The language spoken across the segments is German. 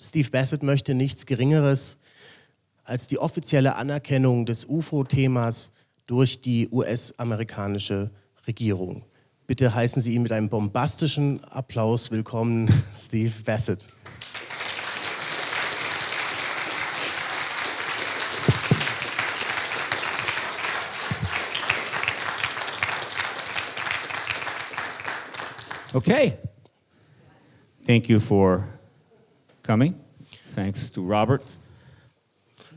Steve Bassett möchte nichts Geringeres als die offizielle Anerkennung des UFO-Themas durch die US-amerikanische Regierung. Bitte heißen Sie ihn mit einem bombastischen Applaus willkommen, Steve Bassett. Okay. Thank you for coming. Thanks to Robert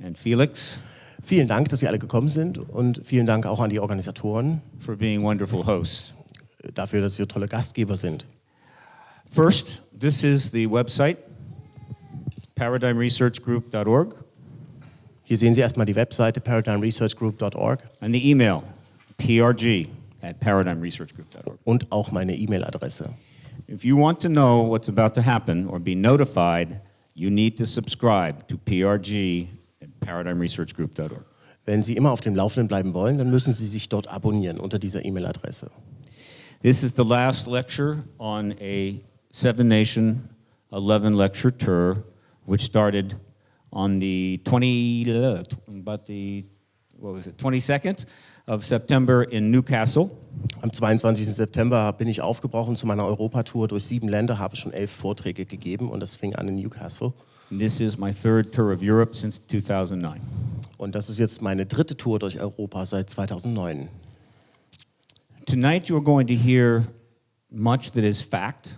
and Felix. Vielen Dank, dass Sie alle gekommen sind und vielen Dank auch an die Organisatoren For being wonderful hosts. Dafür, dass Sie tolle Gastgeber sind. First, this is the website, paradigmresearchgroup.org. Hier sehen Sie erstmal die Webseite paradigmresearchgroup.org and the email, prg@paradigmresearchgroup.org. und auch meine E-Mail-Adresse. If you want to know what's about to happen or be notified, you need to subscribe to prg@paradigmresearchgroup.org. Wenn Sie immer auf dem Laufenden bleiben wollen, dann müssen Sie sich dort abonnieren unter dieser E-Mail-Adresse. This is the last lecture on a 7-nation, 11-lecture tour, which started on the 22nd of September in Newcastle. Am 22. September bin ich aufgebrochen zu meiner Europatour durch 7 Länder, habe schon 11 Vorträge gegeben und das fing an in Newcastle. This is my third tour of Europe since 2009. Und das ist jetzt meine 3. Tour durch Europa seit 2009. Tonight you're going to hear much that is fact.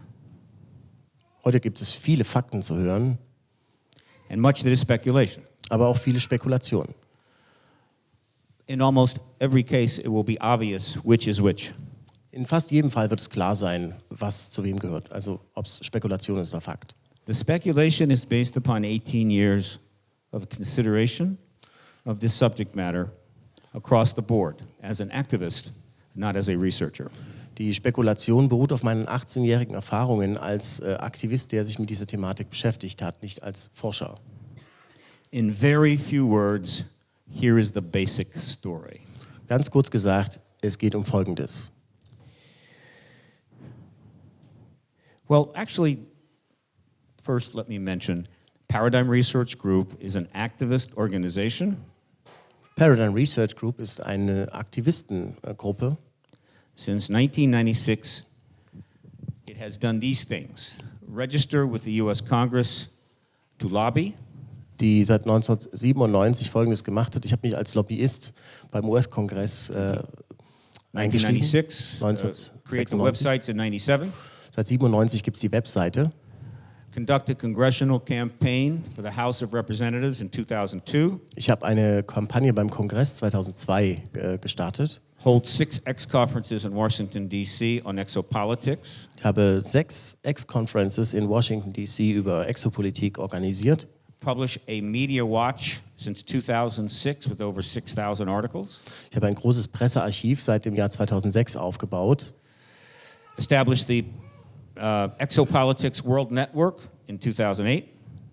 Heute gibt es viele Fakten zu hören, and much that is speculation. aber auch viele Spekulationen. In almost every case, it will be obvious which is which. In fast jedem Fall wird es klar sein, was zu wem gehört, also ob es Spekulation ist oder Fakt. The speculation is based upon 18 years of consideration of this subject matter across the board as an activist, not as a researcher. Die Spekulation beruht auf meinen 18-jährigen Erfahrungen als Aktivist, der sich mit dieser Thematik beschäftigt hat, nicht als Forscher. In very few words, here is the basic story. Ganz kurz gesagt, es geht um Folgendes. Well, actually, first let me mention, Paradigm Research Group is an activist organization. Paradigm Research Group ist eine Aktivistengruppe. Since 1996, it has done these things. Register with the US-Congress to lobby. Die seit 1997 Folgendes gemacht hat. Ich habe mich als Lobbyist beim US-Kongress eingeschrieben. 1996, create the websites in 97. Seit 97 gibt es die Webseite. Conduct a congressional campaign for the House of Representatives in 2002. Ich habe eine Kampagne beim Kongress 2002 gestartet. Hold 6 X-Conferences in Washington, D.C. on exopolitics. Ich habe 6 X-Conferences in Washington, D.C. über Exopolitik organisiert. Publish a media watch since 2006 with over 6,000 articles. Ich habe ein großes Pressearchiv seit dem Jahr 2006 aufgebaut. Established the Exopolitics World Network in 2008.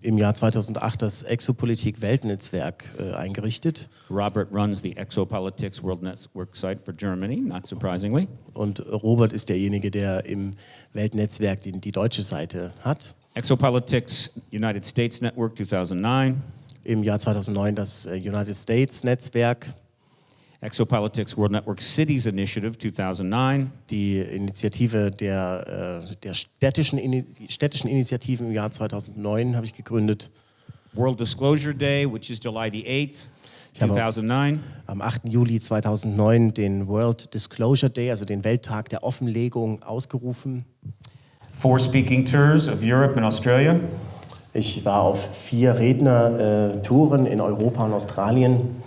Im Jahr 2008 das Exopolitik-Weltnetzwerk eingerichtet. Robert runs the Exopolitics World Network site for Germany, not surprisingly. Und Robert ist derjenige, der im Weltnetzwerk die deutsche Seite hat. Exopolitics United States Network 2009. Im Jahr 2009 das United States Netzwerk. Exopolitics World Network Cities Initiative 2009. Die Initiative der städtischen Initiativen im Jahr 2009 habe ich gegründet. World Disclosure Day, which is July the 8th, 2009. Am 8. Juli 2009 den World Disclosure Day, also den Welttag der Offenlegung, ausgerufen. 4 speaking tours of Europe and Australia. Ich war auf 4 Redner-Touren in Europa und Australien.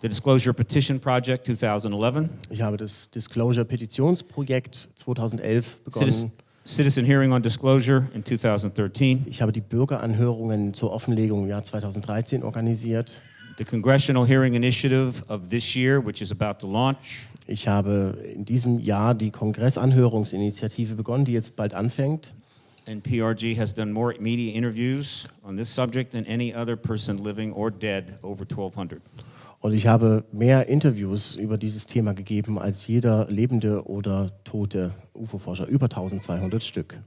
The Disclosure Petition Project 2011. Ich habe das Disclosure Petitionsprojekt 2011 begonnen. Citizen Hearing on Disclosure in 2013. Ich habe die Bürgeranhörungen zur Offenlegung im Jahr 2013 organisiert. The Congressional Hearing Initiative of this year, which is about to launch. Ich habe in diesem Jahr die Kongressanhörungsinitiative begonnen, die jetzt bald anfängt. And PRG has done more media interviews on this subject than any other person living or dead, over 1,200. Und ich habe mehr Interviews über dieses Thema gegeben als jeder lebende oder tote UFO-Forscher, über 1200 Stück.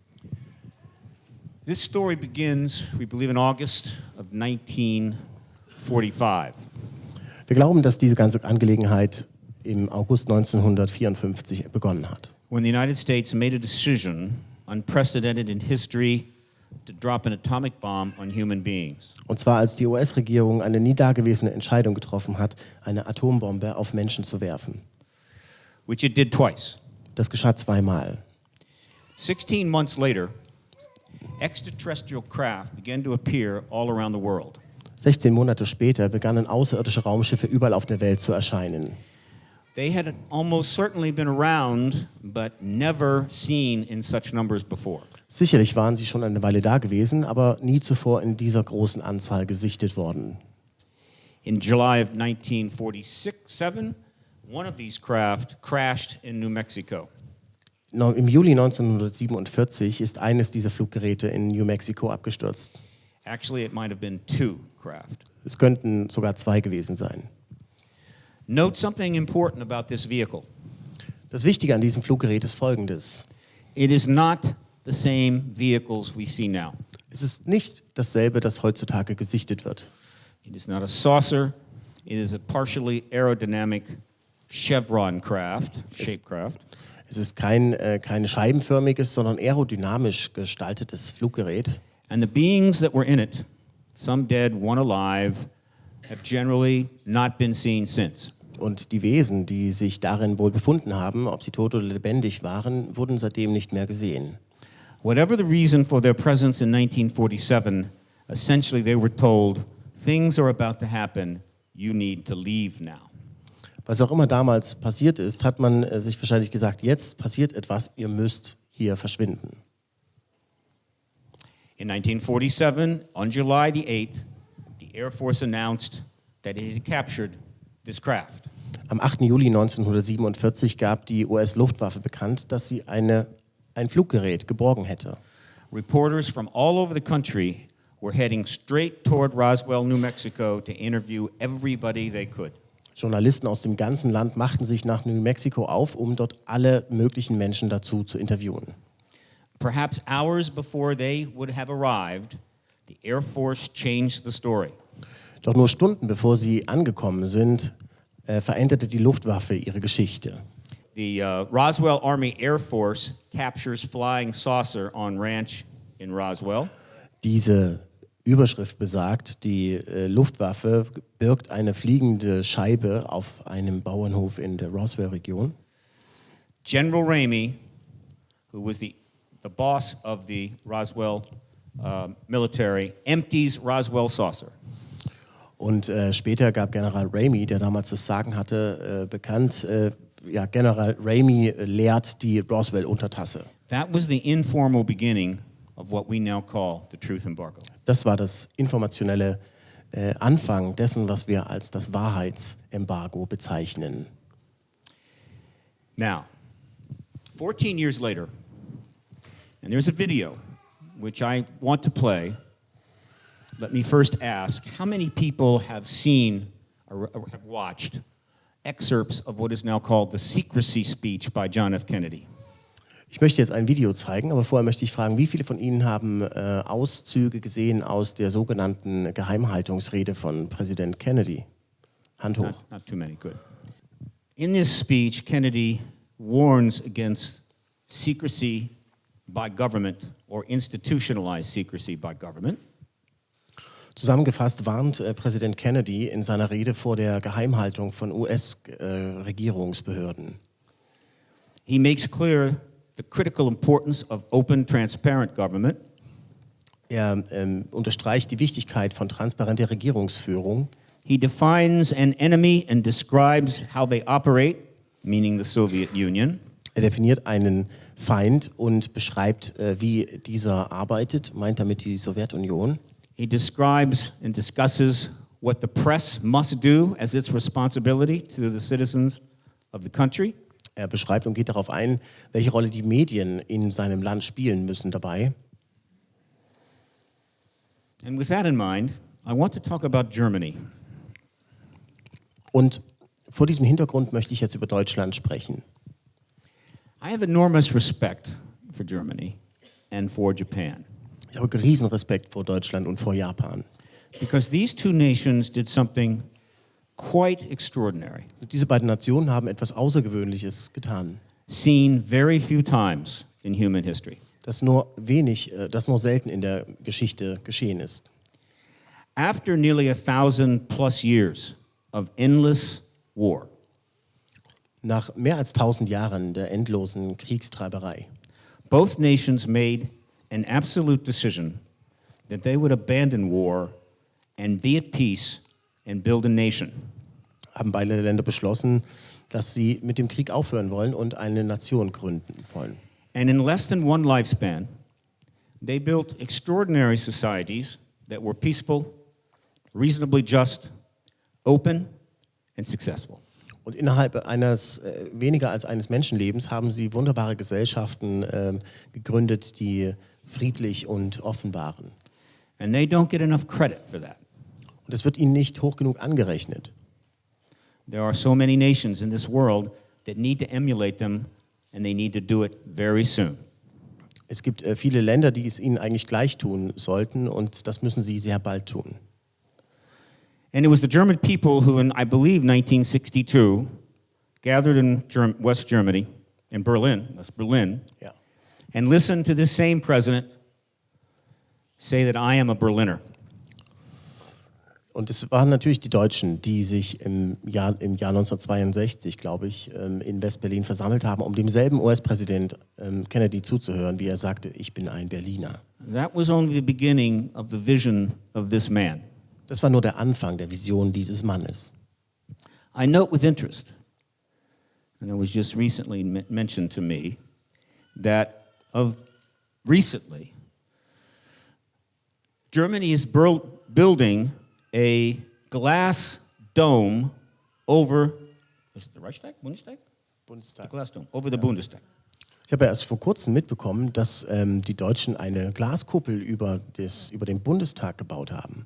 This story begins, we believe, in August of 1945. Wir glauben, dass diese ganze Angelegenheit im August 1954 begonnen hat. When the United States made a decision, unprecedented in history, to drop an atomic bomb on human beings. Und zwar als die US-Regierung eine nie dagewesene Entscheidung getroffen hat, eine Atombombe auf Menschen zu werfen. Which it did twice. Das geschah zweimal. 16 months later, extraterrestrial craft began to appear all around the world. 16 Monate später begannen außerirdische Raumschiffe überall auf der Welt zu erscheinen. They had almost certainly been around, but never seen in such numbers before. Sicherlich waren sie schon eine Weile da gewesen, aber nie zuvor in dieser großen Anzahl gesichtet worden. In July of 1947, one of these craft crashed in New Mexico. Im Juli 1947 ist eines dieser Fluggeräte in New Mexico abgestürzt. Actually, it might have been two craft. Es könnten sogar zwei gewesen sein. Note something important about this vehicle. Das Wichtige an diesem Fluggerät ist Folgendes. It is not the same vehicles we see now. Es ist nicht dasselbe, das heutzutage gesichtet wird. It is not a saucer. It is a partially aerodynamic chevron craft, shape craft. Es ist kein scheibenförmiges, sondern aerodynamisch gestaltetes Fluggerät. And the beings that were in it, some dead, one alive, have generally not been seen since. Und die Wesen, die sich darin wohl befunden haben, ob sie tot oder lebendig waren, wurden seitdem nicht mehr gesehen. Whatever the reason for their presence in 1947, essentially they were told, things are about to happen, you need to leave now. Was auch immer damals passiert ist, hat man sich wahrscheinlich gesagt, jetzt passiert etwas, ihr müsst hier verschwinden. In 1947, on July the 8th, the Air Force announced that it had captured this craft. Am 8. Juli 1947 gab die US-Luftwaffe bekannt, dass sie ein Fluggerät geborgen hätte. Reporters from all over the country were heading straight toward Roswell, New Mexico to interview everybody they could. Journalisten aus dem ganzen Land machten sich nach New Mexico auf, um dort alle möglichen Menschen dazu zu interviewen. Perhaps hours before they would have arrived, the Air Force changed the story. Doch nur Stunden bevor sie angekommen sind, veränderte die Luftwaffe ihre Geschichte. The Roswell Army Air Force captures flying saucer on ranch in Roswell. Diese Überschrift besagt, die Luftwaffe birgt eine fliegende Scheibe auf einem Bauernhof in der Roswell-Region. General Ramey, who was the boss of the Roswell military, empties Roswell saucer. Und später gab General Ramey, der damals das Sagen hatte, bekannt, General Ramey leert die Roswell-Untertasse. That was the informal beginning of what we now call the truth embargo. Das war das informationelle Anfang dessen, was wir als das Wahrheitsembargo bezeichnen. Now, 14 years later, and there's a video which I want to play. Let me first ask, how many people have seen or have watched excerpts of what is now called the secrecy speech by John F. Kennedy? Ich möchte jetzt ein Video zeigen, aber vorher möchte ich fragen, wie viele von Ihnen haben Auszüge gesehen aus der sogenannten Geheimhaltungsrede von Präsident Kennedy? Hand hoch. Not too many, good. In this speech, Kennedy warns against secrecy by government or institutionalized secrecy by government. Zusammengefasst warnt Präsident Kennedy in seiner Rede vor der Geheimhaltung von US-Regierungsbehörden. He makes clear the critical importance of open, transparent government. Er unterstreicht die Wichtigkeit von transparenter Regierungsführung. He defines an enemy and describes how they operate, meaning the Soviet Union. Er definiert einen Feind und beschreibt, wie dieser arbeitet, meint damit die Sowjetunion. He describes and discusses what the press must do as its responsibility to the citizens of the country. Er beschreibt und geht darauf ein, welche Rolle die Medien in seinem Land spielen müssen dabei. And with that in mind, I want to talk about Germany. Und vor diesem Hintergrund möchte ich jetzt über Deutschland sprechen. I have enormous respect for Germany and for Japan. Ich habe riesen Respekt vor Deutschland und vor Japan. because these two nations did something quite extraordinary, Diese beiden Nationen haben etwas Außergewöhnliches getan, seen very few times in human history. das nur selten in der Geschichte geschehen ist. After nearly 1,000 plus years of endless war, Nach mehr als 1000 Jahren der endlosen Kriegstreiberei both nations made an absolute decision that they would abandon war and be at peace and build a nation. haben beide Länder beschlossen, dass sie mit dem Krieg aufhören wollen und eine Nation gründen wollen. And in less than one lifespan, they built extraordinary societies that were peaceful, reasonably just, open, and successful. Und innerhalb weniger als eines Menschenlebens haben sie wunderbare Gesellschaften gegründet, die friedlich und offen waren. And they don't get enough credit for that. Und es wird ihnen nicht hoch genug angerechnet. There are so many nations in this world that need to emulate them, and they need to do it very soon. Es gibt viele Länder, die es ihnen eigentlich gleich tun sollten, und das müssen sie sehr bald tun. And it was the German people who, in, I believe, 1962, gathered in West Germany, in Berlin, that's Berlin, Ja. and listened to this same president say that I am a Berliner. Und es waren natürlich die Deutschen, die sich im Jahr 1962, glaube ich, in West-Berlin versammelt haben, um demselben US-Präsident Kennedy zuzuhören, wie er sagte, ich bin ein Berliner. That was only the beginning of the vision of this man. Das war nur der Anfang der Vision dieses Mannes. I note with interest, and it was just recently mentioned to me, that recently, Germany is building a glass dome over, is it the Reichstag? Bundestag? Bundestag. The glass dome, over the Bundestag. Ich habe ja erst vor kurzem mitbekommen, dass die Deutschen eine Glaskuppel über den Bundestag gebaut haben.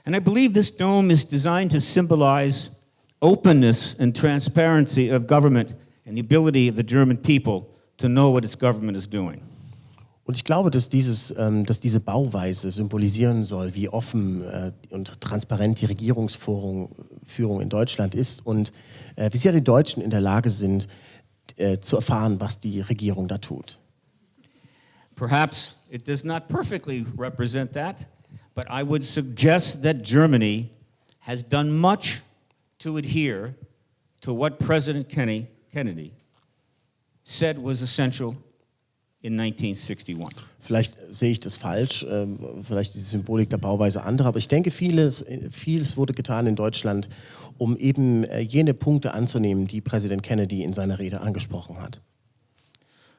And I believe this dome is designed to symbolize openness and transparency of government and the ability of the German people to know what its government is doing. Und ich glaube, dass diese Bauweise symbolisieren soll, wie offen und transparent die Regierungsführung in Deutschland ist und wie sehr die Deutschen in der Lage sind, zu erfahren, was die Regierung da tut. Perhaps it does not perfectly represent that, but I would suggest that Germany has done much to adhere to what President Kennedy said was essential in 1961. Vielleicht sehe ich das falsch, vielleicht ist die Symbolik der Bauweise andere, aber ich denke, vieles wurde getan in Deutschland, um eben jene Punkte anzunehmen, die Präsident Kennedy in seiner Rede angesprochen hat.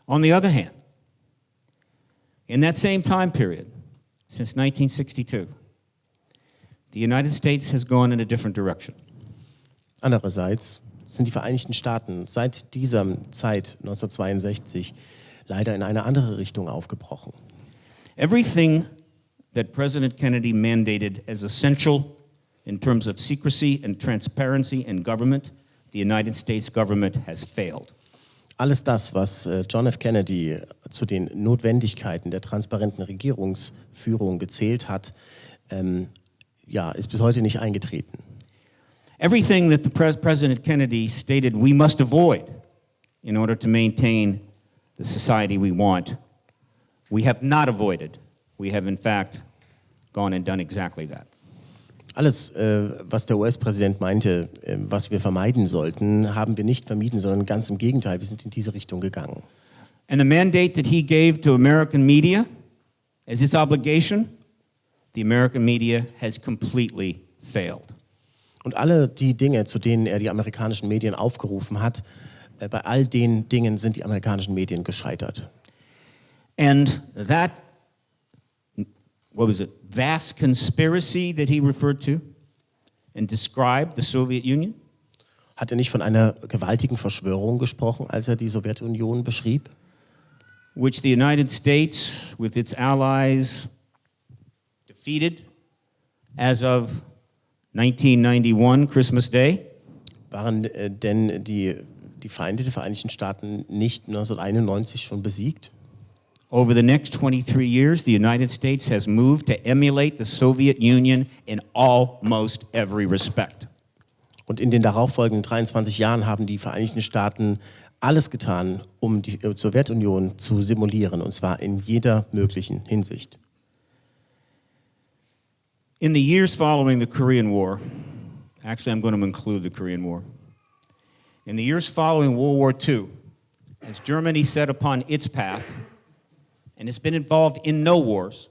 On the other hand, in that same time period, since 1962, the United States has gone in a different direction. Andererseits sind die Vereinigten Staaten seit dieser Zeit 1962 leider in eine andere Richtung aufgebrochen. Everything that President Kennedy mandated as essential in terms of secrecy and transparency in government, the United States government has failed. Alles das, was John F. Kennedy zu den Notwendigkeiten der transparenten Regierungsführung gezählt hat, ist bis heute nicht eingetreten. Everything that the President Kennedy stated we must avoid in order to maintain the society we want, we have not avoided. We have in fact gone and done exactly that. Alles, was der US-Präsident meinte, was wir vermeiden sollten, haben wir nicht vermieden, sondern ganz im Gegenteil, wir sind in diese Richtung gegangen. And the mandate that he gave to American media as its obligation, the American media has completely failed. Und alle die Dinge, zu denen er die amerikanischen Medien aufgerufen hat, bei all den Dingen sind die amerikanischen Medien gescheitert. And that, vast conspiracy that he referred to and described the Soviet Union? Hat er nicht von einer gewaltigen Verschwörung gesprochen, als er die Sowjetunion beschrieb? Which the United States, with its allies, defeated as of 1991, Christmas Day? Waren denn die Feinde der Vereinigten Staaten nicht 1991 schon besiegt? Over the next 23 years, the United States has moved to emulate the Soviet Union in almost every respect. Und in den darauffolgenden 23 Jahren haben die Vereinigten Staaten alles getan, um die Sowjetunion zu simulieren, und zwar in jeder möglichen Hinsicht. In the years following the Korean War, actually I'm going to include the Korean War. In the years following World War II, as Germany set upon its path and has been involved in no wars,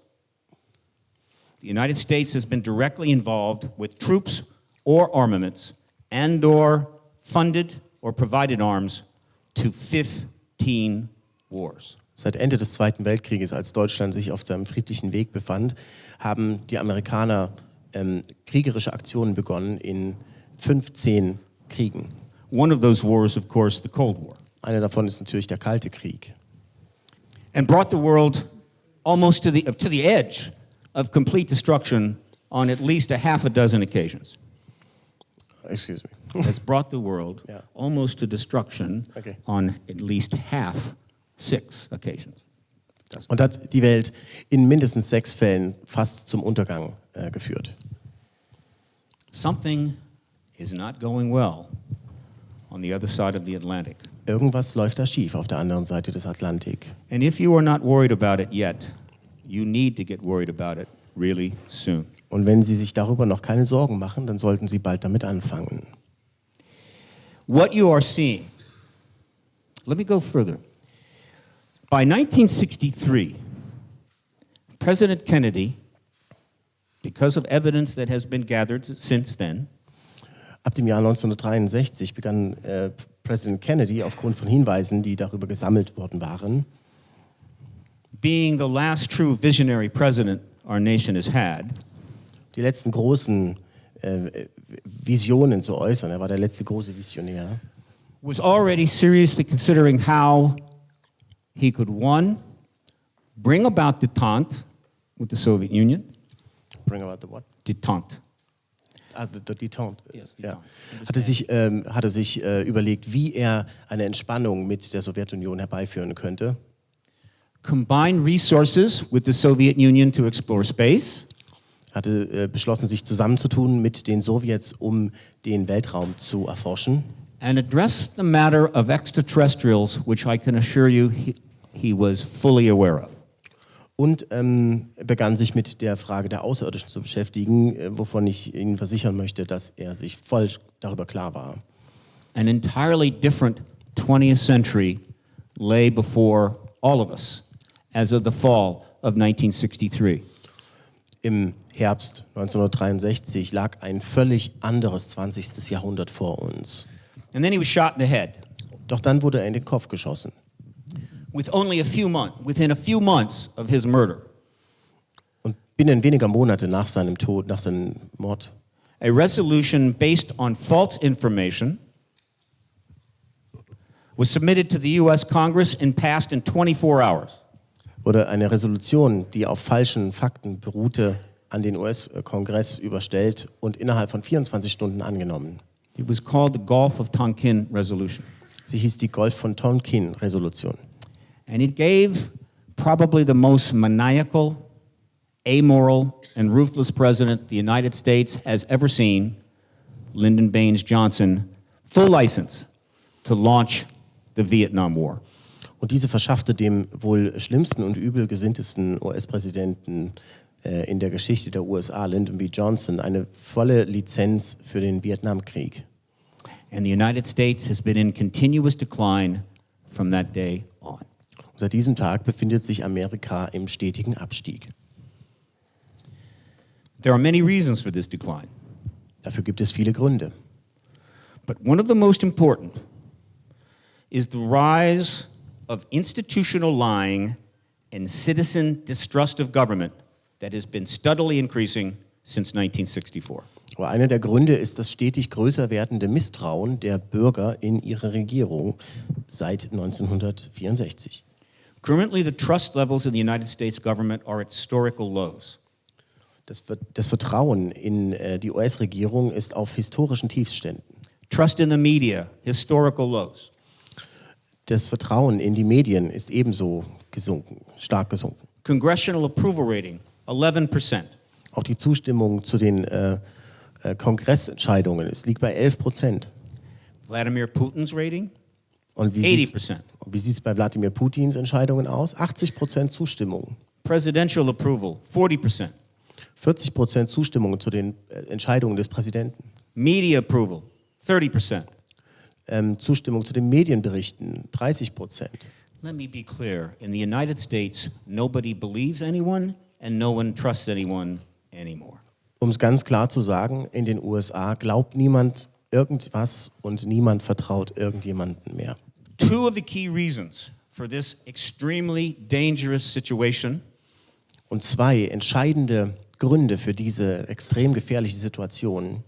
the United States has been directly involved with troops or armaments and or funded or provided arms to 15 wars. Seit Ende des Zweiten Weltkrieges, als Deutschland sich auf seinem friedlichen Weg befand, haben die Amerikaner kriegerische Aktionen begonnen in 15 Kriegen. One of those wars, of course, the Cold War. Einer davon ist natürlich der Kalte Krieg. And brought the world almost to the edge of complete destruction on at least a half a dozen occasions. Excuse me. Has brought the world Yeah. almost to destruction on at least six occasions. Und hat die Welt in mindestens 6 Fällen fast zum Untergang geführt. Something is not going well on the other side of the Atlantic. Irgendwas läuft da schief auf der anderen Seite des Atlantik. And if you are not worried about it yet, you need to get worried about it really soon. Und wenn Sie sich darüber noch keine Sorgen machen, dann sollten Sie bald damit anfangen. What you are seeing, let me go further. By 1963, President Kennedy, because of evidence that has been gathered since then, Ab dem Jahr 1963 begann Präsident Kennedy aufgrund von Hinweisen, die darüber gesammelt worden waren, being the last true visionary president our nation has had, die letzten großen Visionen zu äußern. Er war der letzte große Visionär. was already seriously considering how he could, one, bring about detente with the Soviet Union. Bring about the what? Detente. The detente. Yes, Ja. detente. Hatte sich überlegt, wie er eine Entspannung mit der Sowjetunion herbeiführen könnte. Combine resources with the Soviet Union to explore space. Hatte beschlossen, sich zusammenzutun mit den Sowjets, um den Weltraum zu erforschen. And address the matter of extraterrestrials, which I can assure you he was fully aware of. Und begann sich mit der Frage der Außerirdischen zu beschäftigen, wovon ich Ihnen versichern möchte, dass er sich voll darüber klar war. An entirely different 20th century lay before all of us as of the fall of 1963. Im Herbst 1963 lag ein völlig anderes 20. Jahrhundert vor uns. And then he was shot in the head. Doch dann wurde er in den Kopf geschossen. Within a few months of his murder, Und binnen weniger Monate nach seinem Tod, nach seinem Mord, a resolution based on false information was submitted to the US-Congress and passed in 24 hours. wurde eine Resolution, die auf falschen Fakten beruhte, an den US-Kongress überstellt und innerhalb von 24 Stunden angenommen. It was called the Gulf of Tonkin Resolution. Sie hieß die Golf von Tonkin-Resolution. And it gave probably the most maniacal, amoral, and ruthless president the United States has ever seen, Lyndon Baines Johnson, full license to launch the Vietnam War. Und diese verschaffte dem wohl schlimmsten und übelgesinntesten US-Präsidenten in der Geschichte der USA, Lyndon B. Johnson, eine volle Lizenz für den Vietnamkrieg. And the United States has been in continuous decline from that day on. Seit diesem Tag befindet sich Amerika im stetigen Abstieg. There are many reasons for this decline. Dafür gibt es viele Gründe. But one of the most important is the rise of institutional lying and citizen distrust of government that has been steadily increasing since 1964. Aber einer der Gründe ist das stetig größer werdende Misstrauen der Bürger in ihre Regierung seit 1964. Currently, the trust levels in the United States government are at historical lows. Das Vertrauen in die US-Regierung ist auf historischen Tiefständen. Trust in the media, historical lows. Das Vertrauen in die Medien ist ebenso gesunken, stark gesunken. Congressional approval rating, 11%. Auch die Zustimmung zu den Kongressentscheidungen, es liegt bei 11%. Vladimir Putin's rating, Und wie 80%. sieht es bei Wladimir Putins Entscheidungen aus? 80% Zustimmung. Presidential approval, 40%. 40% Zustimmung zu den Entscheidungen des Präsidenten. Media approval, 30%. Zustimmung zu den Medienberichten, 30%. Let me be clear. In the United States, nobody believes anyone and no one trusts anyone anymore. Um es ganz klar zu sagen, in den USA glaubt niemand irgendwas und niemand vertraut irgendjemanden mehr. Two of the key reasons for this extremely dangerous situation Und zwei entscheidende Gründe für diese extrem gefährliche Situation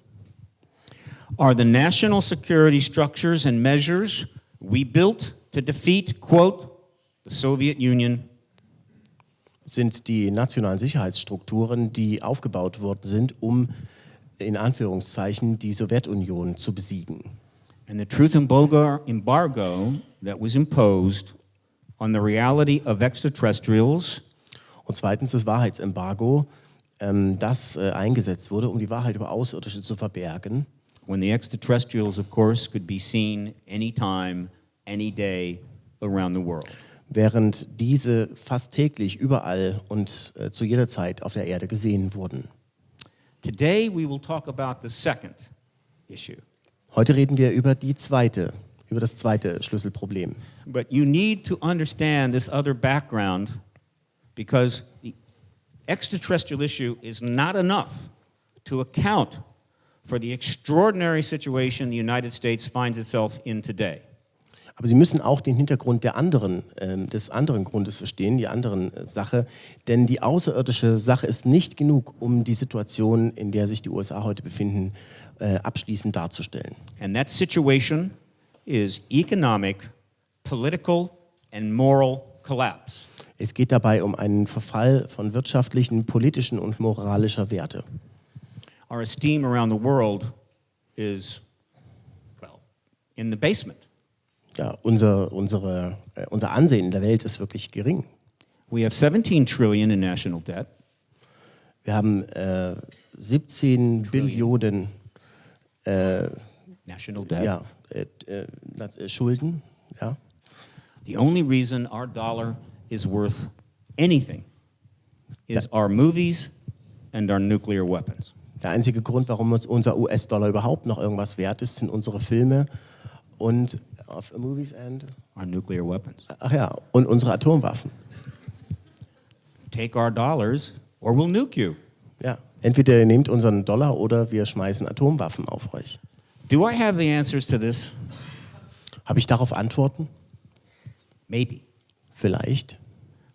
are the national security structures and measures we built to defeat, quote, the Soviet Union, sind die nationalen Sicherheitsstrukturen, die aufgebaut worden sind, um in Anführungszeichen die Sowjetunion zu besiegen. and the truth embargo that was imposed on the reality of extraterrestrials Und zweitens das Wahrheitsembargo, das eingesetzt wurde, um die Wahrheit über Außerirdische zu verbergen. when the extraterrestrials, of course, could be seen anytime, any day around the world. Während diese fast täglich überall und zu jeder Zeit auf der Erde gesehen wurden. Today we will talk about the second issue. Heute reden wir über das zweite Schlüsselproblem. But you need to understand this other background because the extraterrestrial issue is not enough to account for the extraordinary situation the United States finds itself in today. Aber Sie müssen auch den Hintergrund des anderen Grundes verstehen, die anderen Sache, denn die außerirdische Sache ist nicht genug, um die Situation, in der sich die USA heute befinden, abschließend darzustellen. And that situation is economic, political and moral collapse. Es geht dabei um einen Verfall von wirtschaftlichen, politischen und moralischer Werte. Our esteem around the world is, well, in the basement. Ja, unser Ansehen in der Welt ist wirklich gering. We have 17 trillion in national debt. Wir haben 17 Billionen National debt. Schulden. Ja. The only reason our dollar is worth anything is our movies and our nuclear weapons. Der einzige Grund, warum uns unser US-Dollar überhaupt noch irgendwas wert ist, sind unsere Filme und Movies and Our nuclear weapons. Und unsere Atomwaffen. Take our dollars or we'll nuke you. Ja, entweder ihr nehmt unseren Dollar oder wir schmeißen Atomwaffen auf euch. Do I have the answers to this? Habe ich darauf Antworten? Maybe. Vielleicht.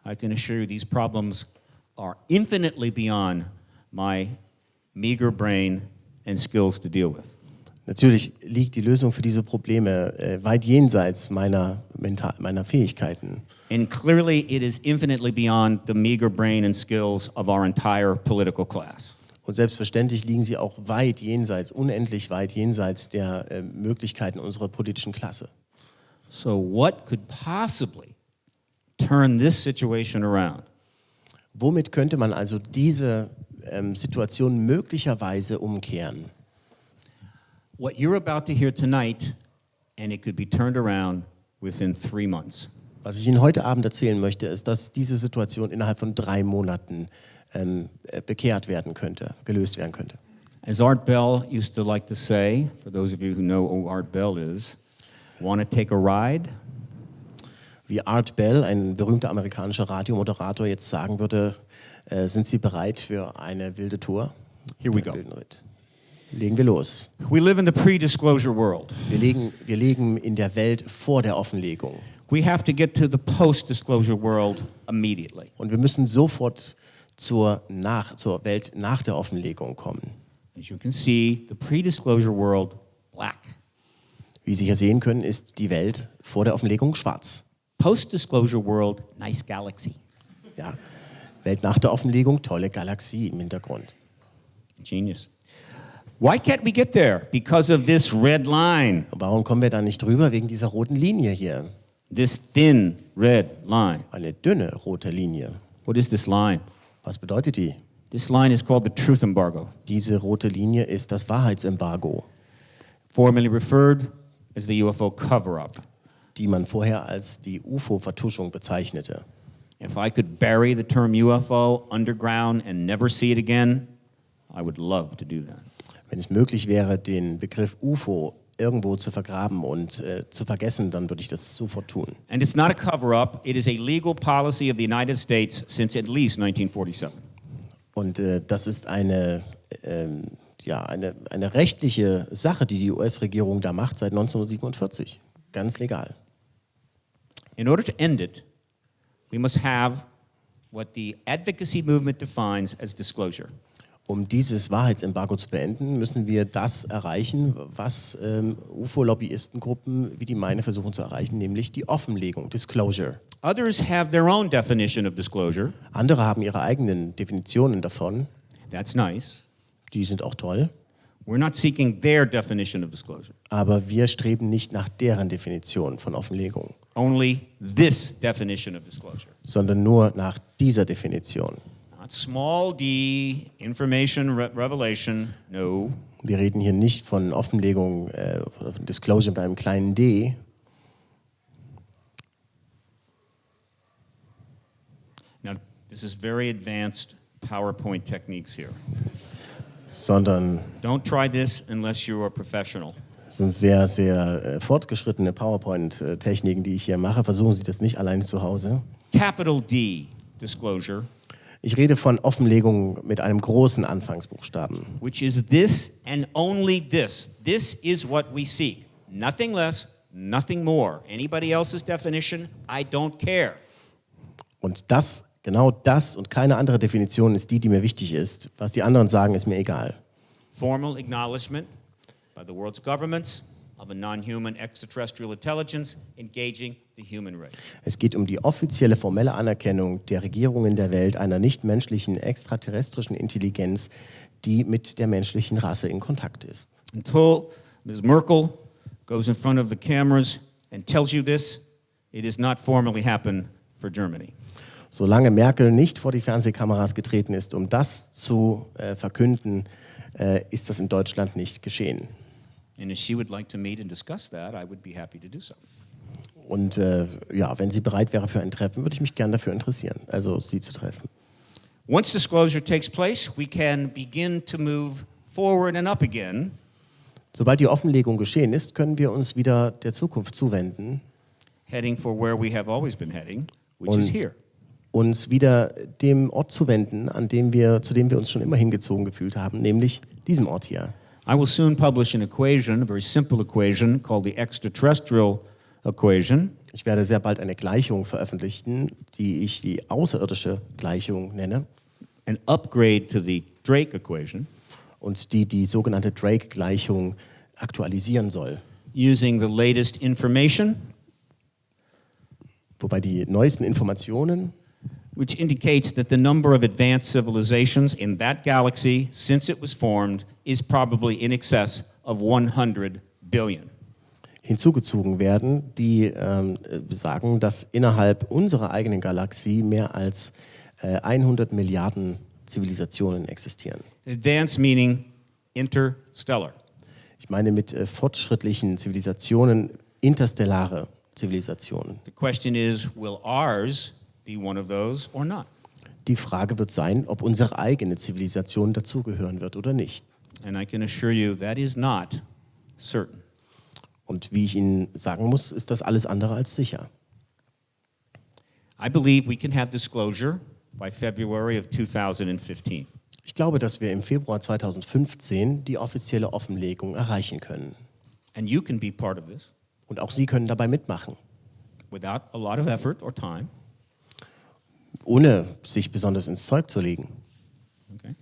I can assure you these problems are infinitely beyond my meager brain and skills to deal with. Natürlich liegt die Lösung für diese Probleme weit jenseits meiner Fähigkeiten. And clearly it is infinitely beyond the meager brain and skills of our entire political class. Und selbstverständlich liegen sie auch unendlich weit jenseits der Möglichkeiten unserer politischen Klasse. So what could possibly turn this situation around? Womit könnte man also diese Situation möglicherweise umkehren? What you're about to hear tonight, and it could be turned around within 3 months. Was ich Ihnen heute Abend erzählen möchte, ist, dass diese Situation innerhalb von 3 Monaten gelöst werden könnte. As Art Bell used to like to say, for those of you who know who Art Bell is, want to take a ride? Wie Art Bell, ein berühmter amerikanischer Radiomoderator, jetzt sagen würde, sind Sie bereit für eine wilde Tour? Here we go. Legen wir los. We live in the pre-disclosure world. Wir leben in der Welt vor der Offenlegung. We have to get to the post-disclosure world immediately. Und wir müssen sofort zur Welt nach der Offenlegung kommen. As you can see, the pre-disclosure world, black. Wie Sie hier sehen können, ist die Welt vor der Offenlegung schwarz. Post-disclosure world, nice galaxy. Ja, Welt nach der Offenlegung, tolle Galaxie im Hintergrund. Genius. Why can't we get there? Because of this red line. Warum kommen wir da nicht drüber? Wegen dieser roten Linie hier. This thin red line. Eine dünne rote Linie. What is this line? Was bedeutet die? This line is called the truth embargo, Diese rote Linie ist das Wahrheitsembargo, formerly referred as the UFO cover-up. die man vorher als die UFO-Vertuschung bezeichnete. If I could bury the term UFO underground and never see it again, I would love to do that. Wenn es möglich wäre, den Begriff UFO irgendwo zu vergraben und zu vergessen, dann würde ich das sofort tun. And it's not a cover-up, it is a legal policy of the United States since at least 1947. Und das ist eine rechtliche Sache, die die US-Regierung da macht seit 1947. Ganz legal. In order to end it, we must have what the advocacy movement defines as disclosure. Um dieses Wahrheitsembargo zu beenden, müssen wir das erreichen, was UFO-Lobbyistengruppen wie die meine versuchen zu erreichen, nämlich die Offenlegung, Disclosure. Others have their own definition of disclosure. Andere haben ihre eigenen Definitionen davon. That's nice. Die sind auch toll. We're not seeking their definition of disclosure. Aber wir streben nicht nach deren Definition von Offenlegung, Only this definition of disclosure. sondern nur nach dieser Definition. Not small d, information, revelation, no. Wir reden hier nicht von Offenlegung, von Disclosure mit einem kleinen d, Now, this is very advanced PowerPoint techniques here. sondern Don't try this unless you're a professional. es sind sehr, sehr fortgeschrittene PowerPoint-Techniken, die ich hier mache. Versuchen Sie das nicht alleine zu Hause. Capital D, disclosure, Ich rede von Offenlegung mit einem großen Anfangsbuchstaben, which is this and only this. This is what we seek. Nothing less, nothing more. Anybody else's definition, I don't care. Und das, genau das und keine andere Definition ist die mir wichtig ist. Was die anderen sagen, ist mir egal. Formal acknowledgement by the world's governments of a non-human extraterrestrial intelligence engaging the human race. Es geht um die offizielle formelle Anerkennung der Regierungen der Welt einer nichtmenschlichen extraterrestrischen Intelligenz, die mit der menschlichen Rasse in Kontakt ist. Until Ms. Merkel goes in front of the cameras and tells you this, it has not formally happened for Germany. Solange Merkel nicht vor die Fernsehkameras getreten ist, um das zu verkünden, ist das in Deutschland nicht geschehen. And if she would like to meet and discuss that, I would be happy to do so. Und wenn sie bereit wäre für ein Treffen, würde ich mich gern dafür interessieren, also sie zu treffen. Once disclosure takes place, we can begin to move forward and up again, Sobald die Offenlegung geschehen ist, können wir uns wieder der Zukunft zuwenden, heading for where we have always been heading, which Und- is here. uns wieder dem Ort zuwenden, zu dem wir uns schon immer hingezogen gefühlt haben, nämlich diesem Ort hier. I will soon publish an equation, a very simple equation called the extraterrestrial equation, Ich werde sehr bald eine Gleichung veröffentlichen, die ich die außerirdische Gleichung nenne an upgrade to the Drake equation, und die sogenannte Drake-Gleichung aktualisieren soll. using the latest information, Wobei die neuesten Informationen, which indicates that the number of advanced civilizations in that galaxy since it was formed is probably in excess of 100 billion. hinzugezogen werden, die sagen, dass innerhalb unserer eigenen Galaxie mehr als 100 Milliarden Zivilisationen existieren. Advanced meaning interstellar. Ich meine mit fortschrittlichen Zivilisationen interstellare Zivilisationen. The question is, will ours be one of those or not? Die Frage wird sein, ob unsere eigene Zivilisation dazugehören wird oder nicht. And I can assure you that is not certain. Und wie ich Ihnen sagen muss, ist das alles andere als sicher. I believe we can have disclosure by February of 2015. Ich glaube, dass wir im Februar 2015 die offizielle Offenlegung erreichen können. And you can be part of this Und auch Sie können dabei mitmachen, without a lot of effort or time. ohne sich besonders ins Zeug zu legen. Okay.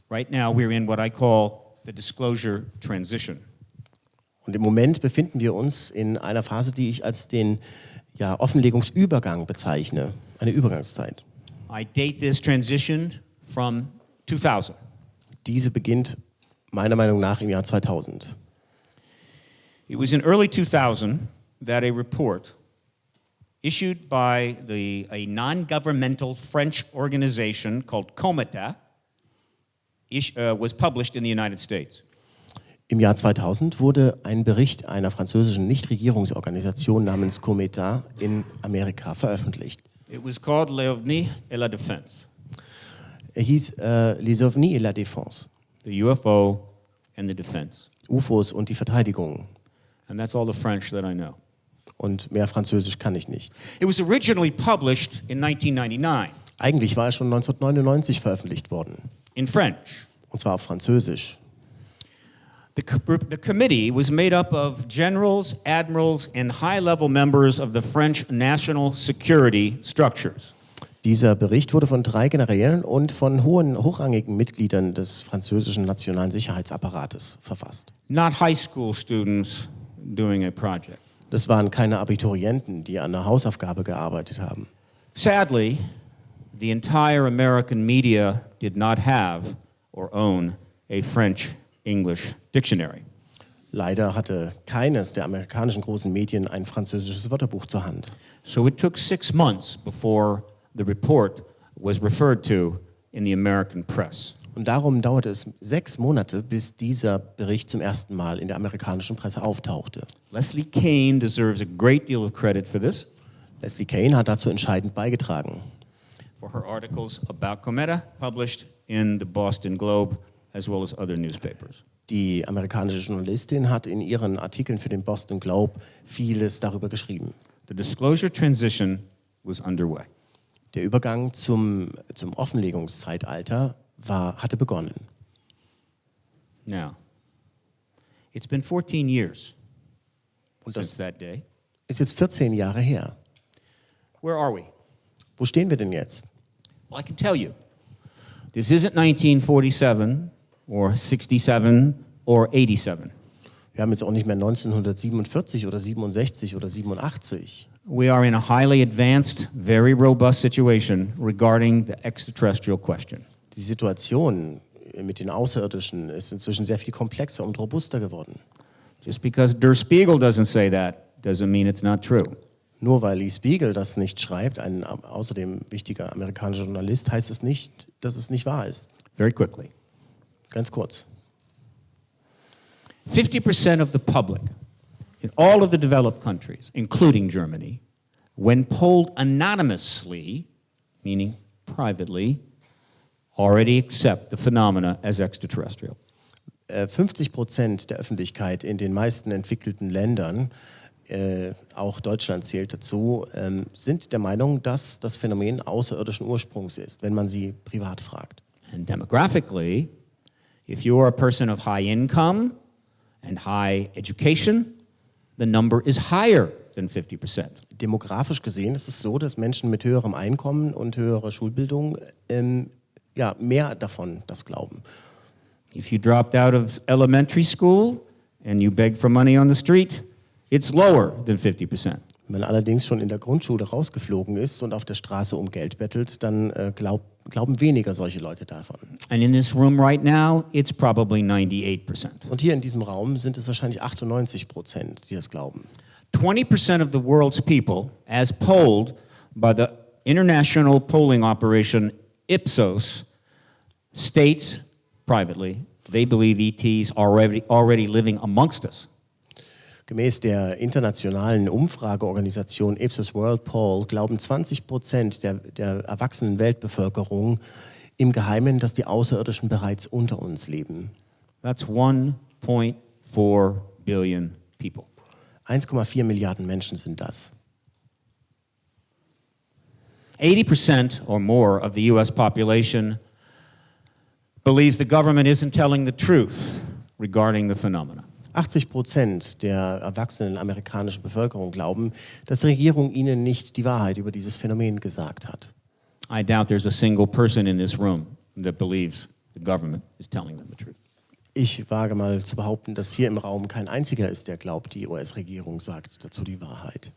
Right now we're in what I call the disclosure transition. Und im Moment befinden wir uns in einer Phase, die ich als den Offenlegungsübergang bezeichne, eine Übergangszeit. I date this transition from 2000. Diese beginnt meiner Meinung nach im Jahr 2000. It was in early 2000 that a report issued by a non-governmental French organization called Kommt was published in the United States. Im Jahr 2000 wurde ein Bericht einer französischen Nichtregierungsorganisation namens Cometa in Amerika veröffentlicht. It was called Les OVNIs et la Défense. Er hieß Les OVNIs et la Défense. The UFO and the defense. UFOs und die Verteidigung. And that's all the French that I know. Und mehr Französisch kann ich nicht. It was originally published in 1999 Eigentlich war er schon 1999 veröffentlicht worden. in French. Und zwar auf Französisch. The committee was made up of generals, admirals, and high-level members of the French national security structures. Dieser Bericht wurde von 3 Generälen und von hochrangigen Mitgliedern des französischen nationalen Sicherheitsapparates verfasst. Not high school students doing a project. Das waren keine Abiturienten, die an einer Hausaufgabe gearbeitet haben. Sadly, the entire American media did not have or own a French-English dictionary. Leider hatte keines der amerikanischen großen Medien ein französisches Wörterbuch zur Hand. So it took 6 months before the report was referred to in the American press. Und darum dauerte es 6 Monate, bis dieser Bericht zum ersten Mal in der amerikanischen Presse auftauchte. Leslie Kean deserves a great deal of credit for this. Leslie Kean hat dazu entscheidend beigetragen. For her articles about Cometa published in the Boston Globe as well as other newspapers. Die amerikanische Journalistin hat in ihren Artikeln für den Boston Globe vieles darüber geschrieben. The disclosure transition was underway. Der Übergang zum Offenlegungszeitalter hatte begonnen. Now, it's been 14 years Und since das that day. ist jetzt 14 Jahre her. Where are we? Wo stehen wir denn jetzt? Well, I can tell you. This isn't 1947 or 67 or 87. Wir haben jetzt auch nicht mehr 1947 oder 67 oder 87. We are in a highly advanced, very robust situation regarding the extraterrestrial question. Die Situation mit den Außerirdischen ist inzwischen sehr viel komplexer und robuster geworden. Just because Der Spiegel doesn't say that doesn't mean it's not true. Nur weil Lee Spiegel das nicht schreibt, ein außerdem wichtiger amerikanischer Journalist, heißt es nicht, dass es nicht wahr ist. Very quickly. Ganz kurz. 50% of the public in all of the developed countries, including Germany, when polled anonymously, meaning privately, already accept the phenomena as extraterrestrial. 50% der Öffentlichkeit in den meisten entwickelten Ländern, auch Deutschland zählt dazu, sind der Meinung, dass das Phänomen außerirdischen Ursprungs ist, wenn man sie privat fragt. And demographically, if you are a person of high income and high education, the number is higher than 50%. Demografisch gesehen ist es so, dass Menschen mit höherem Einkommen und höherer Schulbildung mehr davon das glauben. If you dropped out of elementary school and you beg for money on the street, it's lower than 50%. Wenn man allerdings schon in der Grundschule rausgeflogen ist und auf der Straße um Geld bettelt, dann glauben weniger solche Leute davon. And in this room right now, it's probably 98%. Und hier in diesem Raum sind es wahrscheinlich 98%, die das glauben. 20% of the world's people, as polled by the international polling operation Ipsos, states privately they believe ETs are already living amongst us. Gemäß der internationalen Umfrageorganisation Ipsos World Poll glauben 20% der erwachsenen Weltbevölkerung im Geheimen, dass die Außerirdischen bereits unter uns leben. That's 1.4 billion people. 1,4 Milliarden Menschen sind das. 80% or more of the US population believes the government isn't telling the truth regarding the phenomena. 80% der erwachsenen amerikanischen Bevölkerung glauben, dass die Regierung ihnen nicht die Wahrheit über dieses Phänomen gesagt hat. I doubt there's a single person in this room that believes the government is telling them the truth. Ich wage mal zu behaupten, dass hier im Raum kein einziger ist, der glaubt, die US-Regierung sagt dazu die Wahrheit.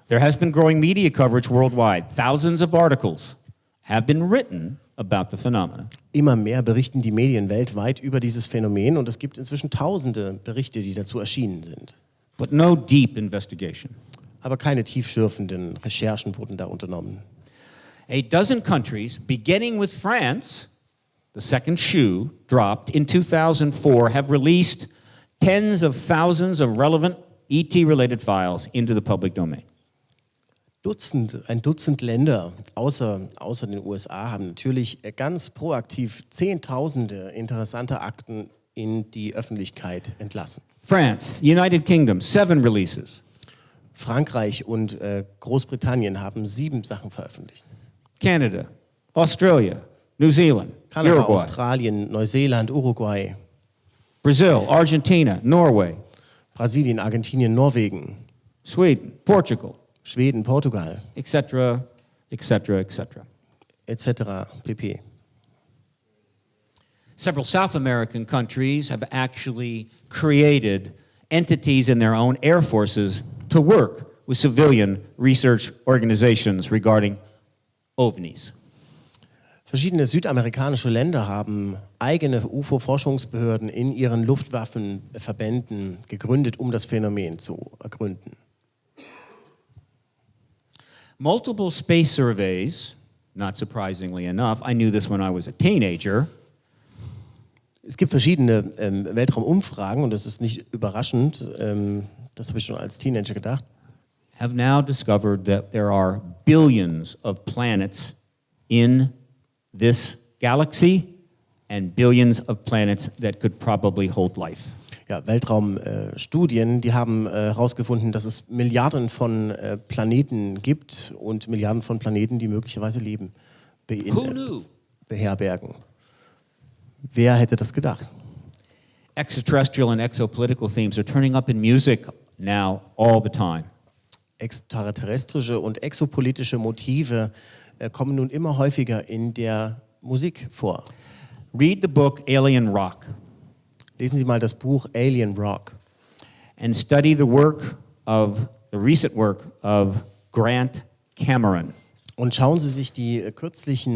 There has been growing media coverage worldwide. Thousands of articles have been written about the phenomena. Immer mehr berichten die Medien weltweit über dieses Phänomen und es gibt inzwischen tausende Berichte, die dazu erschienen sind. but no deep investigation. Aber keine tiefschürfenden Recherchen wurden da unternommen. A dozen countries, beginning with France, the second shoe dropped in 2004, have released tens of thousands of relevant ET-related files into the public domain. Ein Dutzend Länder außer den USA haben natürlich ganz proaktiv Zehntausende interessante Akten in die Öffentlichkeit entlassen. France, the United Kingdom, 7 releases. Frankreich und Großbritannien haben 7 Sachen veröffentlicht. Canada, Australia, New Zealand, Kanada, Uruguay, Australien, Neuseeland, Uruguay, Brazil, Argentina, Norway, Brasilien, Argentinien, Norwegen, Sweden, Portugal, Schweden, Portugal, etc., etc., etc. etc. pp. Several South American countries have actually created entities in their own air forces to work with civilian research organizations regarding OVNIs. Verschiedene südamerikanische Länder haben eigene UFO-Forschungsbehörden in ihren Luftwaffenverbänden gegründet, um das Phänomen zu ergründen. Multiple space surveys, not surprisingly enough, I knew this when I was a teenager. Es gibt verschiedene Weltraumumfragen und das ist nicht überraschend, das habe ich schon als Teenager gedacht, Have now discovered that there are billions of planets in this galaxy and billions of planets that could probably hold life. ja, Weltraumstudien, die haben herausgefunden, dass es Milliarden von Planeten gibt und Milliarden von Planeten, die möglicherweise Leben beherbergen. Wer hätte das gedacht? Extraterrestrial and exopolitical themes are turning up in music now all the time. Extraterrestrische und exopolitische Motive kommen nun immer häufiger in der Musik vor. Read the book Alien Rock Lesen Sie mal das Buch Alien Rock and study the recent work of Grant Cameron. und schauen Sie sich die kürzlich